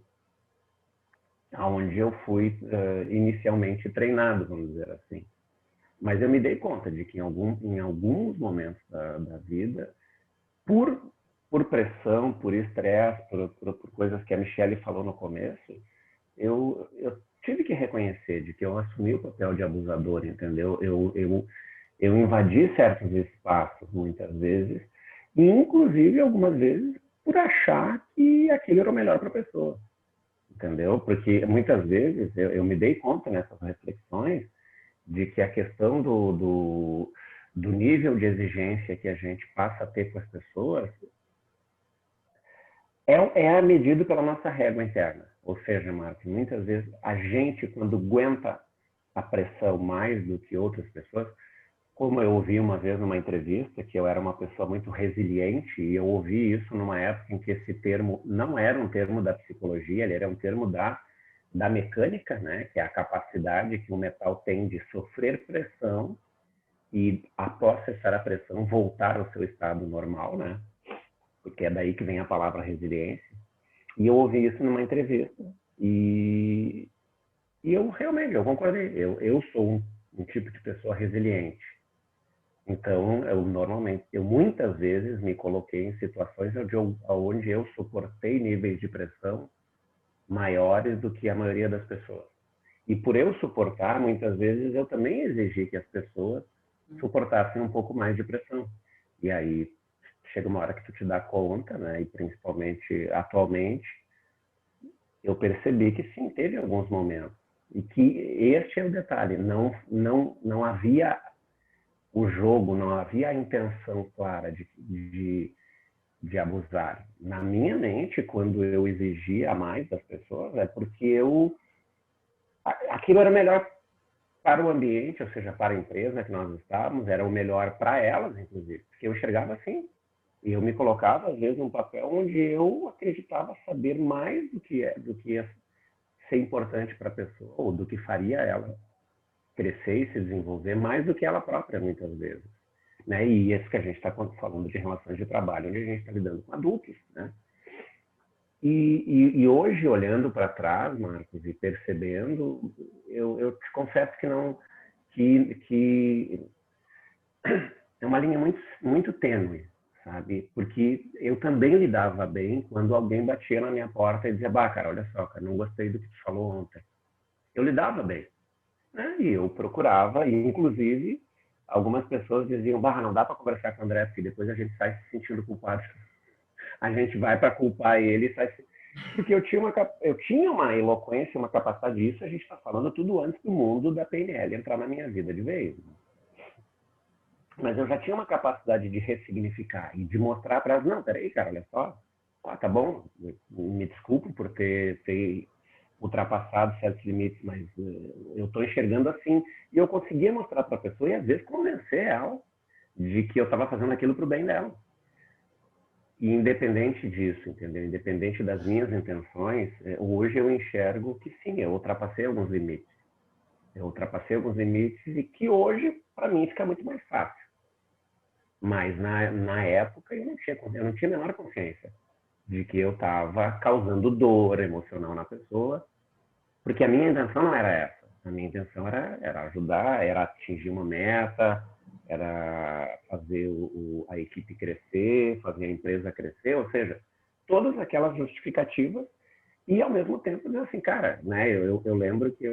Speaker 1: onde eu fui inicialmente treinado, vamos dizer assim. Mas eu me dei conta de que em alguns momentos da vida, por pressão, por estresse, por coisas que a Michele falou no começo, eu tive que reconhecer de que eu assumi o papel de abusador, entendeu? Eu invadi certos espaços, muitas vezes, e inclusive algumas vezes por achar que aquilo era o melhor para a pessoa, entendeu? Porque muitas vezes eu me dei conta nessas reflexões de que a questão do nível de exigência que a gente passa a ter com as pessoas é medido pela nossa régua interna. Ou seja, Marcos, muitas vezes a gente, quando aguenta a pressão mais do que outras pessoas, como eu ouvi uma vez numa entrevista, que eu era uma pessoa muito resiliente, e eu ouvi isso numa época em que esse termo não era um termo da psicologia, ele era um termo da mecânica, né? Que é a capacidade que o metal tem de sofrer pressão e, após cessar a pressão, voltar ao seu estado normal, né? Porque é daí que vem a palavra resiliência. E eu ouvi isso numa entrevista e eu realmente, eu concordei. Eu sou um tipo de pessoa resiliente. Então, eu muitas vezes me coloquei em situações onde eu suportei níveis de pressão maiores do que a maioria das pessoas. E por eu suportar, muitas vezes eu também exigi que as pessoas suportassem um pouco mais de pressão. E aí chega uma hora que tu te dá conta, né? E principalmente atualmente, eu percebi que sim, teve alguns momentos. E que este é o detalhe, não havia o jogo, não havia a intenção clara de abusar. Na minha mente, quando eu exigia mais das pessoas, é porque aquilo era melhor para o ambiente, ou seja, para a empresa que nós estávamos, era o melhor para elas, inclusive, porque eu enxergava assim. E eu me colocava, às vezes, num papel onde eu acreditava saber mais do que ia ser importante para a pessoa, ou do que faria ela crescer e se desenvolver, mais do que ela própria, muitas vezes. Né? E isso que a gente está falando de relações de trabalho, onde a gente está lidando com adultos. Né? E hoje, olhando para trás, Marcos, e percebendo, eu te confesso que não... que é uma linha muito, muito tênue, sabe? Porque eu também lidava bem quando alguém batia na minha porta e dizia, bah, cara, olha só, cara, não gostei do que tu falou ontem. Eu lidava bem. Né? E eu procurava, e inclusive algumas pessoas diziam, bah, não dá para conversar com o André, porque depois a gente sai se sentindo culpado. A gente vai para culpar ele e sai... Porque eu tinha uma eloquência, uma capacidade disso, a gente está falando tudo antes do mundo da PNL entrar na minha vida de vez. Mas eu já tinha uma capacidade de ressignificar e de mostrar para elas, não, peraí, cara, olha só, tá bom, me desculpo por ter ultrapassado certos limites, mas eu estou enxergando assim. E eu conseguia mostrar para a pessoa e às vezes convencer ela de que eu estava fazendo aquilo para o bem dela. E independente disso, entendeu? Independente das minhas intenções, hoje eu enxergo que sim, eu ultrapassei alguns limites. Eu ultrapassei alguns limites e que hoje, para mim, fica muito mais fácil. Mas na época eu não tinha a menor consciência de que eu estava causando dor emocional na pessoa, porque a minha intenção não era essa. A minha intenção era ajudar, era atingir uma meta, era fazer a equipe crescer, fazer a empresa crescer, ou seja, todas aquelas justificativas e, ao mesmo tempo, dizer assim, cara, né, eu lembro que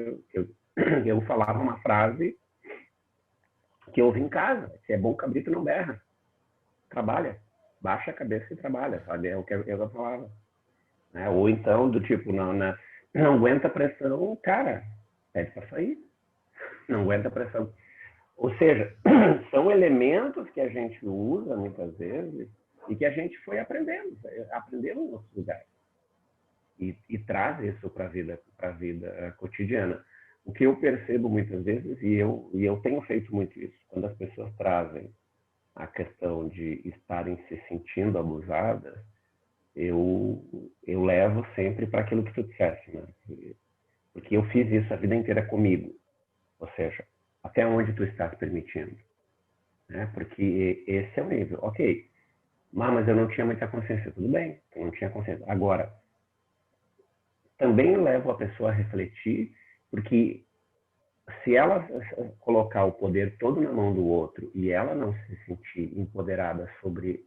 Speaker 1: eu falava uma frase que eu ouvi em casa, que é bom cabrito não berra, trabalha, baixa a cabeça e trabalha, sabe? É o que eu falava. Né? Ou então, do tipo, não aguenta pressão, cara, pede para sair. Não aguenta pressão. Ou seja, são elementos que a gente usa muitas vezes e que a gente foi aprendendo em outros lugares. E traz isso para a vida cotidiana. O que eu percebo muitas vezes, e eu tenho feito muito isso, quando as pessoas trazem a questão de estarem se sentindo abusadas, eu levo sempre para aquilo que tu disseste, né? Porque eu fiz isso a vida inteira comigo. Ou seja, até onde tu estás permitindo. Né? Porque esse é o nível. Ok, mas eu não tinha muita consciência. Tudo bem, eu não tinha consciência. Agora, também levo a pessoa a refletir, porque se ela colocar o poder todo na mão do outro e ela não se sentir empoderada sobre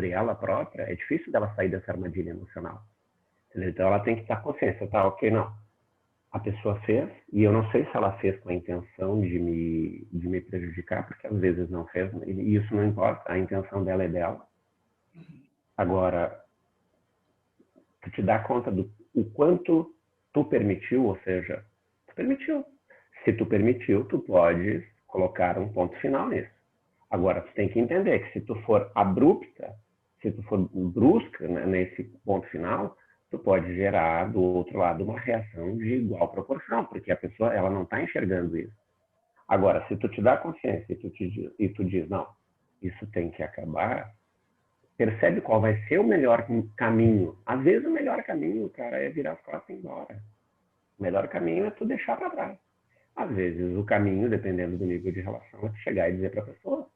Speaker 1: ela própria, é difícil dela sair dessa armadilha emocional. Entendeu? Então ela tem que estar consciente, tá? Ok, não. A pessoa fez, e eu não sei se ela fez com a intenção de me prejudicar, porque às vezes não fez, e isso não importa, a intenção dela é dela. Agora, tu te dá conta do o quanto tu permitiu, ou seja, tu permitiu. Se tu permitiu, tu podes colocar um ponto final nisso. Agora, tu tem que entender que se tu for abrupta, se tu for brusca, né, nesse ponto final, tu pode gerar do outro lado uma reação de igual proporção, porque a pessoa ela não está enxergando isso. Agora, se tu te dá consciência e tu diz, não, isso tem que acabar, percebe qual vai ser o melhor caminho. Às vezes o melhor caminho, cara, é virar as costas e ir embora. O melhor caminho é tu deixar para trás. Às vezes o caminho, dependendo do nível de relação, é tu chegar e dizer para a pessoa,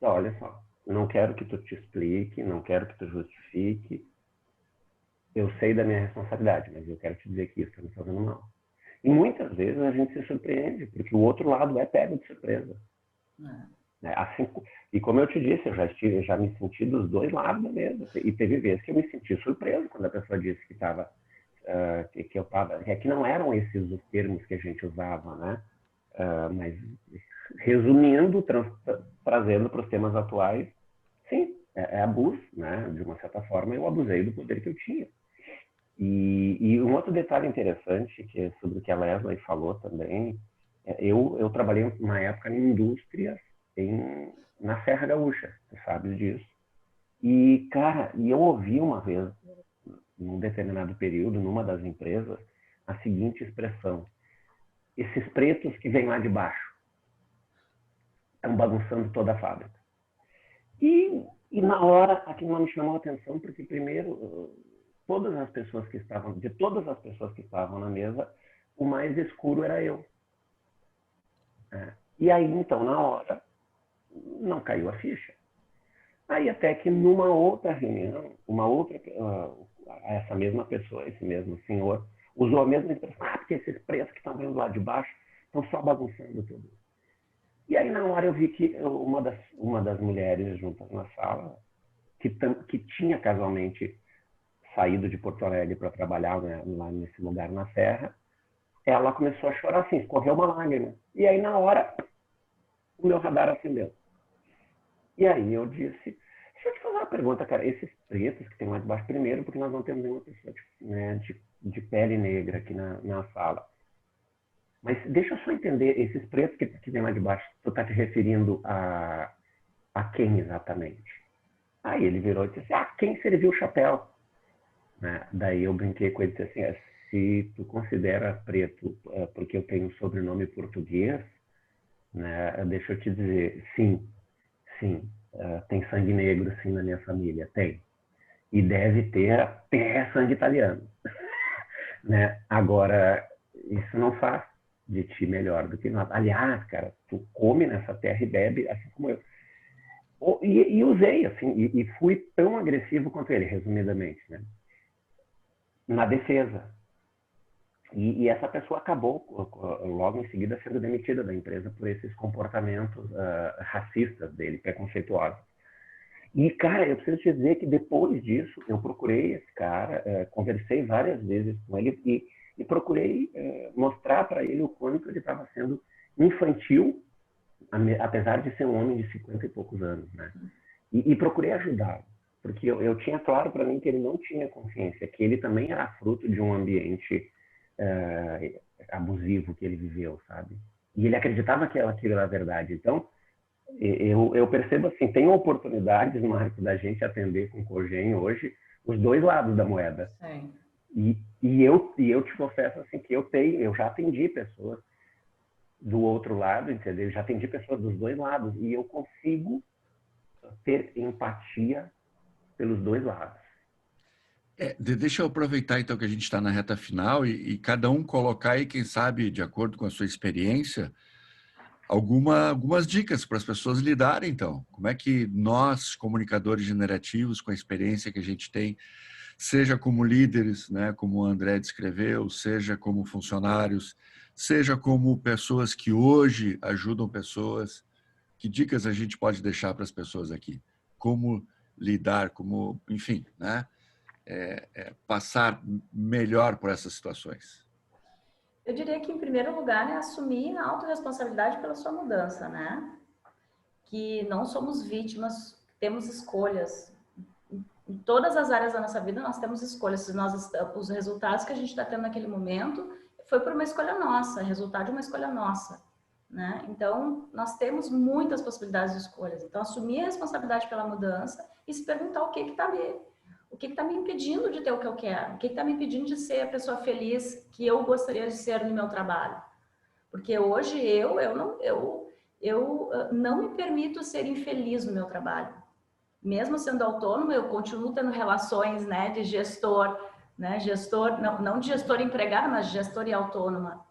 Speaker 1: olha só, não quero que tu te explique, não quero que tu justifique, eu sei da minha responsabilidade, mas eu quero te dizer que isso está me fazendo mal. E muitas vezes a gente se surpreende, porque o outro lado é pego de surpresa. Assim, e como eu te disse, eu já me senti dos dois lados da mesa. E teve vezes que eu me senti surpreso quando a pessoa disse que estava... que eu estava... É que não eram esses os termos que a gente usava, né? Mas, resumindo, trazendo para os temas atuais, sim, é abuso, né? De uma certa forma, eu abusei do poder que eu tinha. E um outro detalhe interessante, que é sobre o que a Leslie falou também, eu trabalhei na época em indústrias na Serra Gaúcha, tu sabes disso. E, cara, eu ouvi uma vez, num determinado período, numa das empresas, a seguinte expressão: esses pretos que vêm lá de baixo estão bagunçando toda a fábrica. E na hora, aquilo me chamou a atenção, porque primeiro, de todas as pessoas que estavam na mesa, o mais escuro era eu. E aí, então, na hora, não caiu a ficha. Aí até que numa outra reunião, essa mesma pessoa, esse mesmo senhor, usou a mesma expressão: porque esses preços que estão vindo lá de baixo estão só bagunçando tudo. E aí na hora eu vi que uma das mulheres juntas na sala, que tinha casualmente saído de Porto Alegre para trabalhar, né, lá nesse lugar na Serra, ela começou a chorar assim, escorreu uma lágrima. E aí na hora o meu radar acendeu. E aí eu disse: deixa eu te fazer uma pergunta, cara, esses pretos que tem lá de baixo, primeiro, porque nós não temos nenhuma pessoa de pele negra aqui na sala. Mas deixa eu só entender, esses pretos que tem lá de baixo, tu tá te referindo a quem exatamente? Aí ele virou e disse: quem serviu o chapéu? Né? Daí eu brinquei com ele e disse assim: se tu considera preto porque eu tenho um sobrenome português, né, deixa eu te dizer, sim, tem sangue negro sim na minha família, tem. E deve ter até sangue italiano. Né? Agora, isso não faz de ti melhor do que nós. Aliás, cara, tu come nessa terra e bebe assim como eu. E usei, assim, e fui tão agressivo quanto ele, resumidamente, né? Na defesa. E essa pessoa acabou, logo em seguida, sendo demitida da empresa por esses comportamentos racistas dele, preconceituosos. E, cara, eu preciso te dizer que depois disso, eu procurei esse cara, conversei várias vezes com ele e procurei mostrar para ele o quanto ele estava sendo infantil, apesar de ser um homem de 50 e poucos anos, né? E procurei ajudá-lo, porque eu tinha claro para mim que ele não tinha consciência, que ele também era fruto de um ambiente abusivo que ele viveu, sabe? E ele acreditava que aquilo era verdade. Então, eu percebo assim, tem oportunidades, Marcos, da gente atender com o Cogen hoje os dois lados da moeda.
Speaker 4: Sim.
Speaker 1: E eu te confesso assim que eu já atendi pessoas do outro lado, entendeu? Eu já atendi pessoas dos dois lados e eu consigo ter empatia pelos dois lados.
Speaker 3: Deixa eu aproveitar então que a gente está na reta final e cada um colocar aí, quem sabe, de acordo com a sua experiência, algumas dicas para as pessoas lidarem, então. Como é que nós, comunicadores generativos, com a experiência que a gente tem, seja como líderes, né, como o André descreveu, seja como funcionários, seja como pessoas que hoje ajudam pessoas, que dicas a gente pode deixar para as pessoas aqui? Como lidar, como, enfim, né, passar melhor por essas situações?
Speaker 4: Eu diria que, em primeiro lugar, é assumir a autorresponsabilidade pela sua mudança, né? Que não somos vítimas, temos escolhas. Em todas as áreas da nossa vida, nós temos escolhas. Os resultados que a gente está tendo naquele momento foi por uma escolha nossa, resultado de uma escolha nossa, né? Então, nós temos muitas possibilidades de escolhas. Então, assumir a responsabilidade pela mudança e se perguntar o que está me impedindo de ter o que eu quero? O que está me impedindo de ser a pessoa feliz que eu gostaria de ser no meu trabalho? Porque hoje eu não me permito ser infeliz no meu trabalho. Mesmo sendo autônoma, eu continuo tendo relações, né, de gestor, né, não de gestor empregado, mas de gestor e autônoma.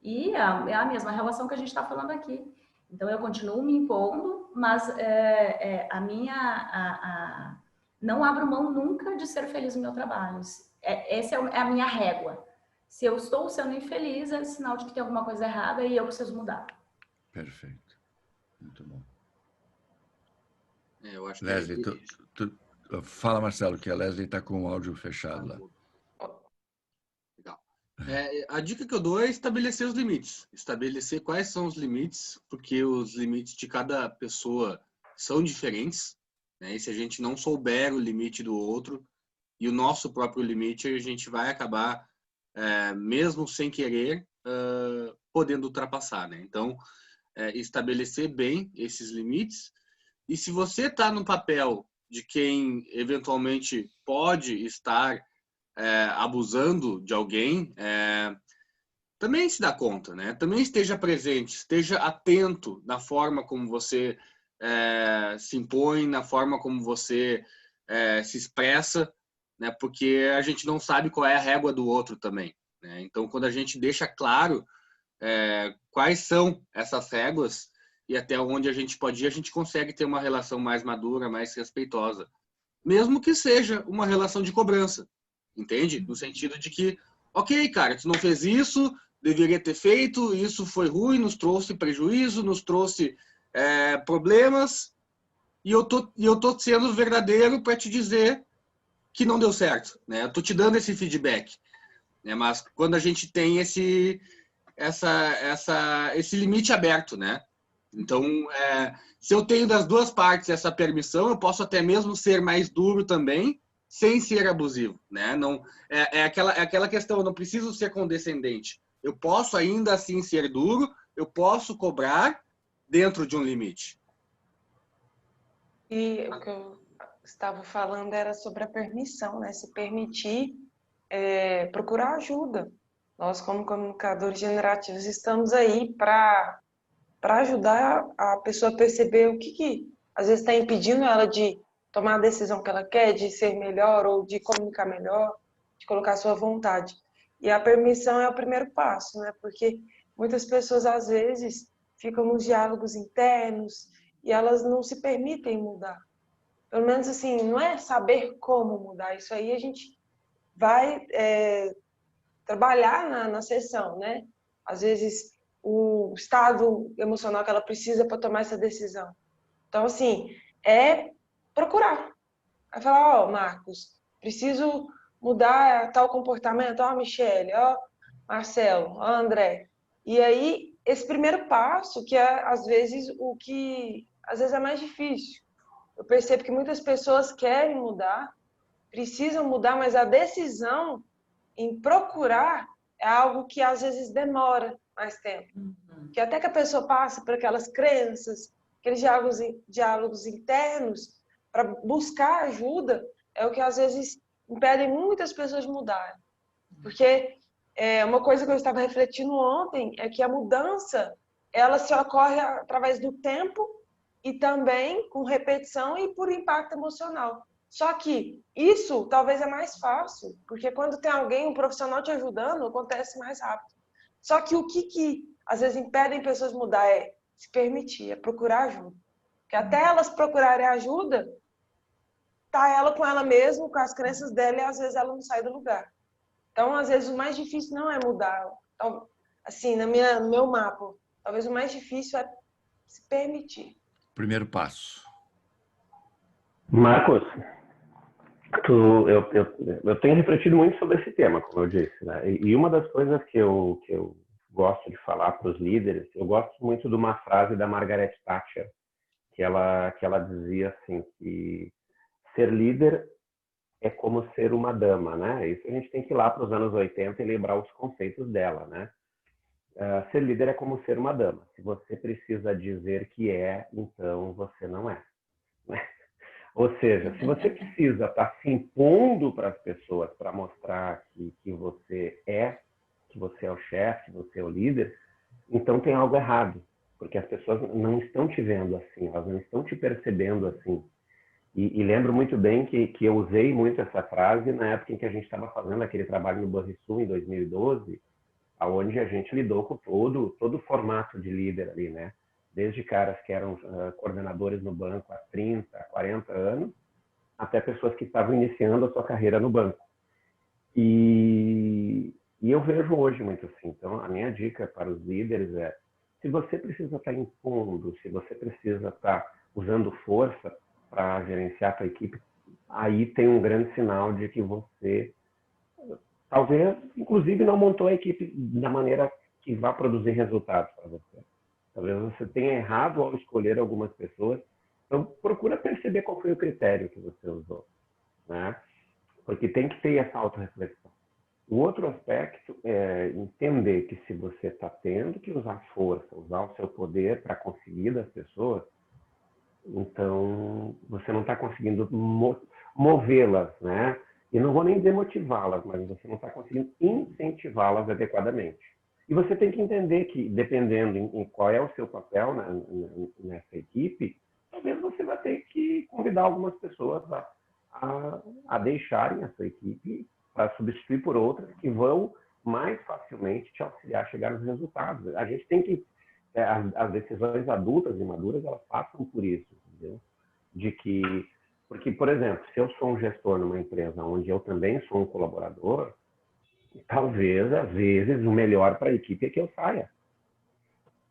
Speaker 4: E é a mesma relação que a gente está falando aqui. Então, eu continuo me impondo, mas não abro mão nunca de ser feliz no meu trabalho. Essa é a minha régua. Se eu estou sendo infeliz, é sinal de que tem alguma coisa errada e eu preciso mudar.
Speaker 3: Perfeito. Muito bom.
Speaker 2: Eu acho
Speaker 3: Leslie, fala, Marcelo, que a Leslie está com o áudio fechado lá.
Speaker 2: Legal. A dica que eu dou é estabelecer os limites. Estabelecer quais são os limites, porque os limites de cada pessoa são diferentes, né? E se a gente não souber o limite do outro e o nosso próprio limite, a gente vai acabar, mesmo sem querer, podendo ultrapassar, né? Então, estabelecer bem esses limites. E se você está no papel de quem eventualmente pode estar abusando de alguém, também se dá conta, né? Também esteja presente, esteja atento na forma como você se impõe, na forma como você se expressa, né? Porque a gente não sabe qual é a régua do outro também, né? Então, quando a gente deixa claro quais são essas réguas e até onde a gente pode ir, a gente consegue ter uma relação mais madura, mais respeitosa. Mesmo que seja uma relação de cobrança, entende? No sentido de que, ok, cara, tu não fez isso, deveria ter feito, isso foi ruim, nos trouxe prejuízo, nos trouxe problemas, e eu tô sendo verdadeiro para te dizer que não deu certo, né? Eu tô te dando esse feedback, né? Mas quando a gente tem esse limite aberto, né? Então, se eu tenho das duas partes essa permissão, eu posso até mesmo ser mais duro também, sem ser abusivo, né? Não, aquela questão, eu não preciso ser condescendente. Eu posso ainda assim ser duro, eu posso cobrar dentro de um limite.
Speaker 5: E o que eu estava falando era sobre a permissão, né? Se permitir procurar ajuda. Nós, como comunicadores generativos, estamos aí para ajudar a pessoa a perceber o que às vezes está impedindo ela de tomar a decisão que ela quer, de ser melhor ou de comunicar melhor, de colocar a sua vontade. E a permissão é o primeiro passo, né? Porque muitas pessoas, às vezes, ficam nos diálogos internos e elas não se permitem mudar. Pelo menos, assim, não é saber como mudar. Isso aí a gente vai trabalhar na sessão, né? Às vezes, o estado emocional que ela precisa para tomar essa decisão. Então, assim, procurar. Vai falar, Marcos, preciso mudar tal comportamento, Michele, Marcelo, André. E aí, esse primeiro passo, que é, às vezes, o que às vezes é mais difícil. Eu percebo que muitas pessoas querem mudar, precisam mudar, mas a decisão em procurar é algo que às vezes demora mais tempo. Que até que a pessoa passe por aquelas crenças, aqueles diálogos internos, para buscar ajuda, é o que às vezes impedem muitas pessoas de mudarem. Porque uma coisa que eu estava refletindo ontem é que a mudança, ela se ocorre através do tempo e também com repetição e por impacto emocional. Só que isso talvez é mais fácil, porque quando tem alguém, um profissional te ajudando, acontece mais rápido. Só que o que às vezes impedem pessoas de mudar é se permitir, é procurar ajuda. Porque até elas procurarem ajuda, tá ela com ela mesma, com as crenças dela, e às vezes ela não sai do lugar. Então, às vezes, o mais difícil não é mudar. Então, assim, no meu mapa, talvez o mais difícil é se permitir.
Speaker 3: Primeiro passo.
Speaker 1: Marcos, eu tenho refletido muito sobre esse tema, como eu disse, né? E uma das coisas que eu gosto de falar para os líderes, eu gosto muito de uma frase da Margaret Thatcher, que ela dizia assim, que ser líder é como ser uma dama, né? Isso a gente tem que ir lá para os anos 80 e lembrar os conceitos dela, né? Ser líder é como ser uma dama. Se você precisa dizer que então você não é. Né? Ou seja, se você precisa estar se impondo para as pessoas para mostrar que você é o chefe, que você é o líder, então tem algo errado, porque as pessoas não estão te vendo assim, elas não estão te percebendo assim. E lembro muito bem que eu usei muito essa frase na época em que a gente estava fazendo aquele trabalho no Banrisul, em 2012, onde a gente lidou com todo o formato de líder ali, né? Desde caras que eram coordenadores no banco há 30, 40 anos, até pessoas que estavam iniciando a sua carreira no banco. E eu vejo hoje muito assim. Então, a minha dica para os líderes é, se você precisa estar impondo, se você precisa estar usando força para gerenciar a sua equipe, aí tem um grande sinal de que você, talvez, inclusive, não montou a equipe da maneira que vai produzir resultados para você. Talvez você tenha errado ao escolher algumas pessoas. Então, procura perceber qual foi o critério que você usou, né? Porque tem que ter essa autorreflexão. O outro aspecto é entender que se você está tendo que usar força, usar o seu poder para conseguir das pessoas, então você não está conseguindo movê-las, né? E não vou nem dizer motivá-las, mas você não está conseguindo incentivá-las adequadamente. E você tem que entender que, dependendo em qual é o seu papel nessa equipe, talvez você vai ter que convidar algumas pessoas a deixarem a sua equipe para substituir por outras que vão mais facilmente te auxiliar a chegar nos resultados. A gente tem que... as decisões adultas e maduras, elas passam por isso, entendeu? De que... Porque, por exemplo, se eu sou um gestor numa empresa onde eu também sou um colaborador, talvez, às vezes, o melhor para a equipe é que eu saia.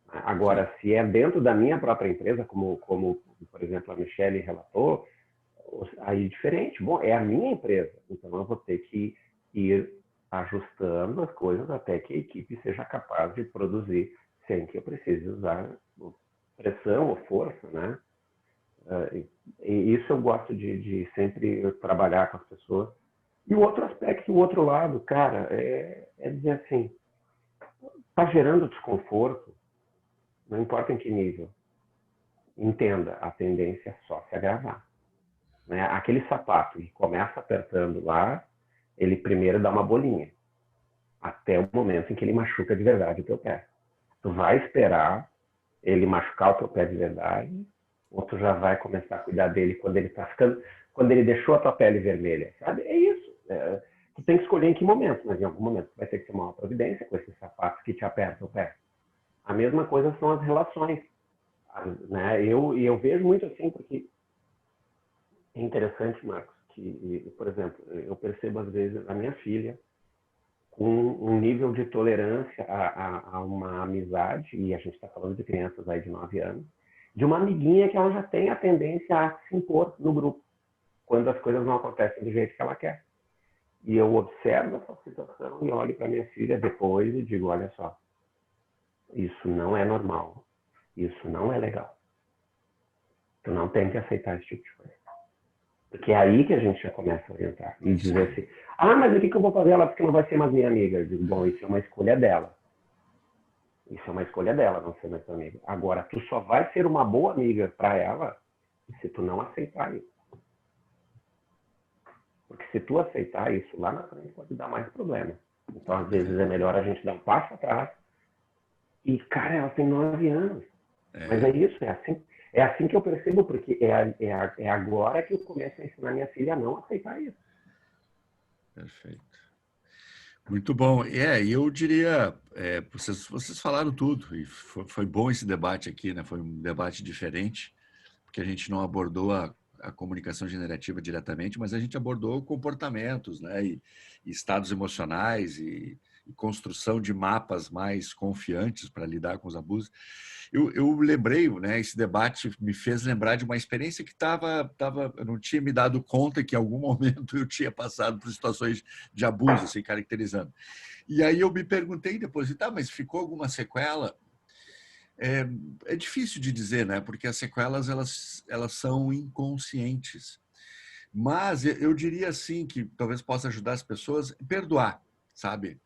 Speaker 1: Agora, se é dentro da minha própria empresa, como por exemplo, a Michele relatou, aí é diferente. Bom, é a minha empresa, então eu vou ter que ir ajustando as coisas até que a equipe seja capaz de produzir sem que eu precise usar pressão ou força, né? E isso eu gosto de sempre trabalhar com as pessoas. E o outro aspecto, o outro lado, cara, é dizer assim, está gerando desconforto, não importa em que nível, entenda, a tendência é só se agravar. Né? Aquele sapato que começa apertando lá, ele primeiro dá uma bolinha, até o momento em que ele machuca de verdade o teu pé. Tu vai esperar ele machucar o teu pé de verdade, ou tu já vai começar a cuidar dele quando ele tá ficando, quando ele deixou a tua pele vermelha, sabe? É isso. Tu tem que escolher em que momento, mas em algum momento tu vai ter que tomar uma providência com esses sapatos que te apertam o pé. A mesma coisa são as relações, né? Eu vejo muito assim, porque é interessante, Marcos, que, por exemplo, eu percebo às vezes a minha filha com um nível de tolerância a uma amizade, e a gente está falando de crianças aí de 9 anos, de uma amiguinha que ela já tem a tendência a se impor no grupo, quando as coisas não acontecem do jeito que ela quer. E eu observo essa situação e olho para minha filha depois e digo, olha só, isso não é normal, isso não é legal. Tu não tem que aceitar esse tipo de coisa. Porque é aí que a gente já começa a orientar e dizer assim, mas o que eu vou fazer ela porque não vai ser mais minha amiga? Eu digo, bom, isso é uma escolha dela. Isso é uma escolha dela, não ser mais tua amiga. Agora, tu só vai ser uma boa amiga para ela se tu não aceitar isso. Porque se tu aceitar isso, lá na frente pode dar mais problema. Então, às vezes, é melhor a gente dar um passo atrás. E, cara, ela tem 9 anos. Mas é isso, é assim que eu percebo, porque é agora que eu começo a ensinar minha filha a não aceitar isso.
Speaker 3: Perfeito. Muito bom. E eu diria, vocês falaram tudo, e foi bom esse debate aqui, né? Foi um debate diferente, porque a gente não abordou a comunicação generativa diretamente, mas a gente abordou comportamentos, né? E estados emocionais e construção de mapas mais confiantes para lidar com os abusos. Eu lembrei, né? Esse debate me fez lembrar de uma experiência que eu não tinha me dado conta que em algum momento eu tinha passado por situações de abuso, assim, caracterizando. E aí eu me perguntei depois, mas ficou alguma sequela? É difícil de dizer, né? Porque as sequelas elas são inconscientes. Mas eu diria assim que talvez possa ajudar as pessoas a perdoar, sabe?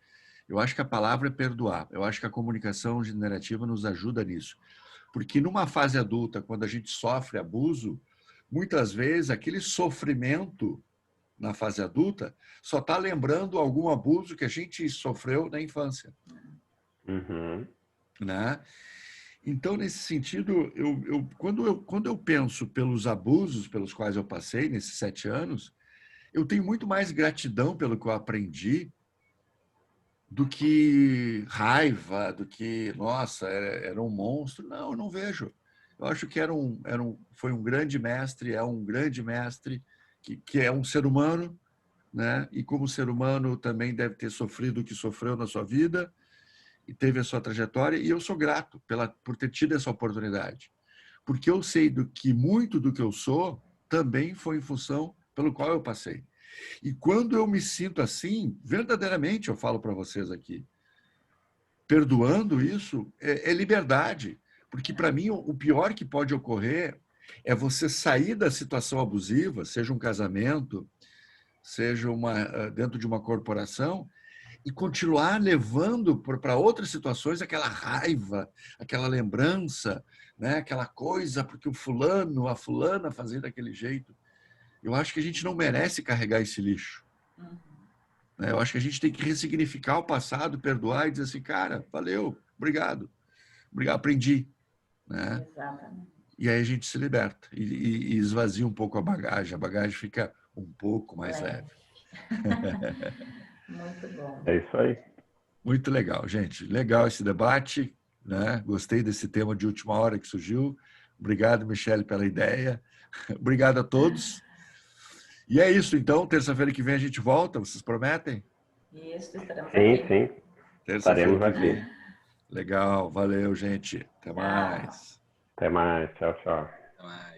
Speaker 3: Eu acho que a palavra é perdoar. Eu acho que a comunicação generativa nos ajuda nisso. Porque numa fase adulta, quando a gente sofre abuso, muitas vezes aquele sofrimento na fase adulta só está lembrando algum abuso que a gente sofreu na infância.
Speaker 1: Uhum.
Speaker 3: Né? Então, nesse sentido, quando eu penso pelos abusos pelos quais eu passei nesses 7 anos, eu tenho muito mais gratidão pelo que eu aprendi do que raiva, do que, nossa, era um monstro. Não, eu não vejo. Eu acho que foi um grande mestre, é um grande mestre, que é um ser humano, né? E como ser humano também deve ter sofrido o que sofreu na sua vida, e teve a sua trajetória, e eu sou grato por ter tido essa oportunidade. Porque eu sei que muito do que eu sou também foi em função pelo qual eu passei. E quando eu me sinto assim, verdadeiramente, eu falo para vocês aqui, perdoando isso, é liberdade. Porque, para mim, o pior que pode ocorrer é você sair da situação abusiva, seja um casamento, seja dentro de uma corporação, e continuar levando para outras situações aquela raiva, aquela lembrança, né? Aquela coisa, porque o fulano, a fulana fazia daquele jeito. Eu acho que a gente não merece carregar esse lixo. Né? Eu acho que a gente tem que ressignificar o passado, perdoar e dizer assim, cara, valeu, obrigado, aprendi. Né?
Speaker 4: Exatamente.
Speaker 3: E aí a gente se liberta e esvazia um pouco a bagagem fica um pouco mais leve.
Speaker 4: Muito bom.
Speaker 1: É isso aí.
Speaker 3: Muito legal, gente. Legal esse debate, né? Gostei desse tema de última hora que surgiu. Obrigado, Michele, pela ideia. Obrigado a todos. E é isso, então. Terça-feira que vem a gente volta, vocês prometem?
Speaker 4: Isso, estaremos
Speaker 1: Sim,
Speaker 4: aqui.
Speaker 1: sim.
Speaker 3: Terça-feira
Speaker 1: Estaremos
Speaker 3: que vem.
Speaker 1: aqui.
Speaker 3: Legal, valeu, gente. Até mais.
Speaker 1: Até mais. Tchau, tchau.
Speaker 2: Até mais.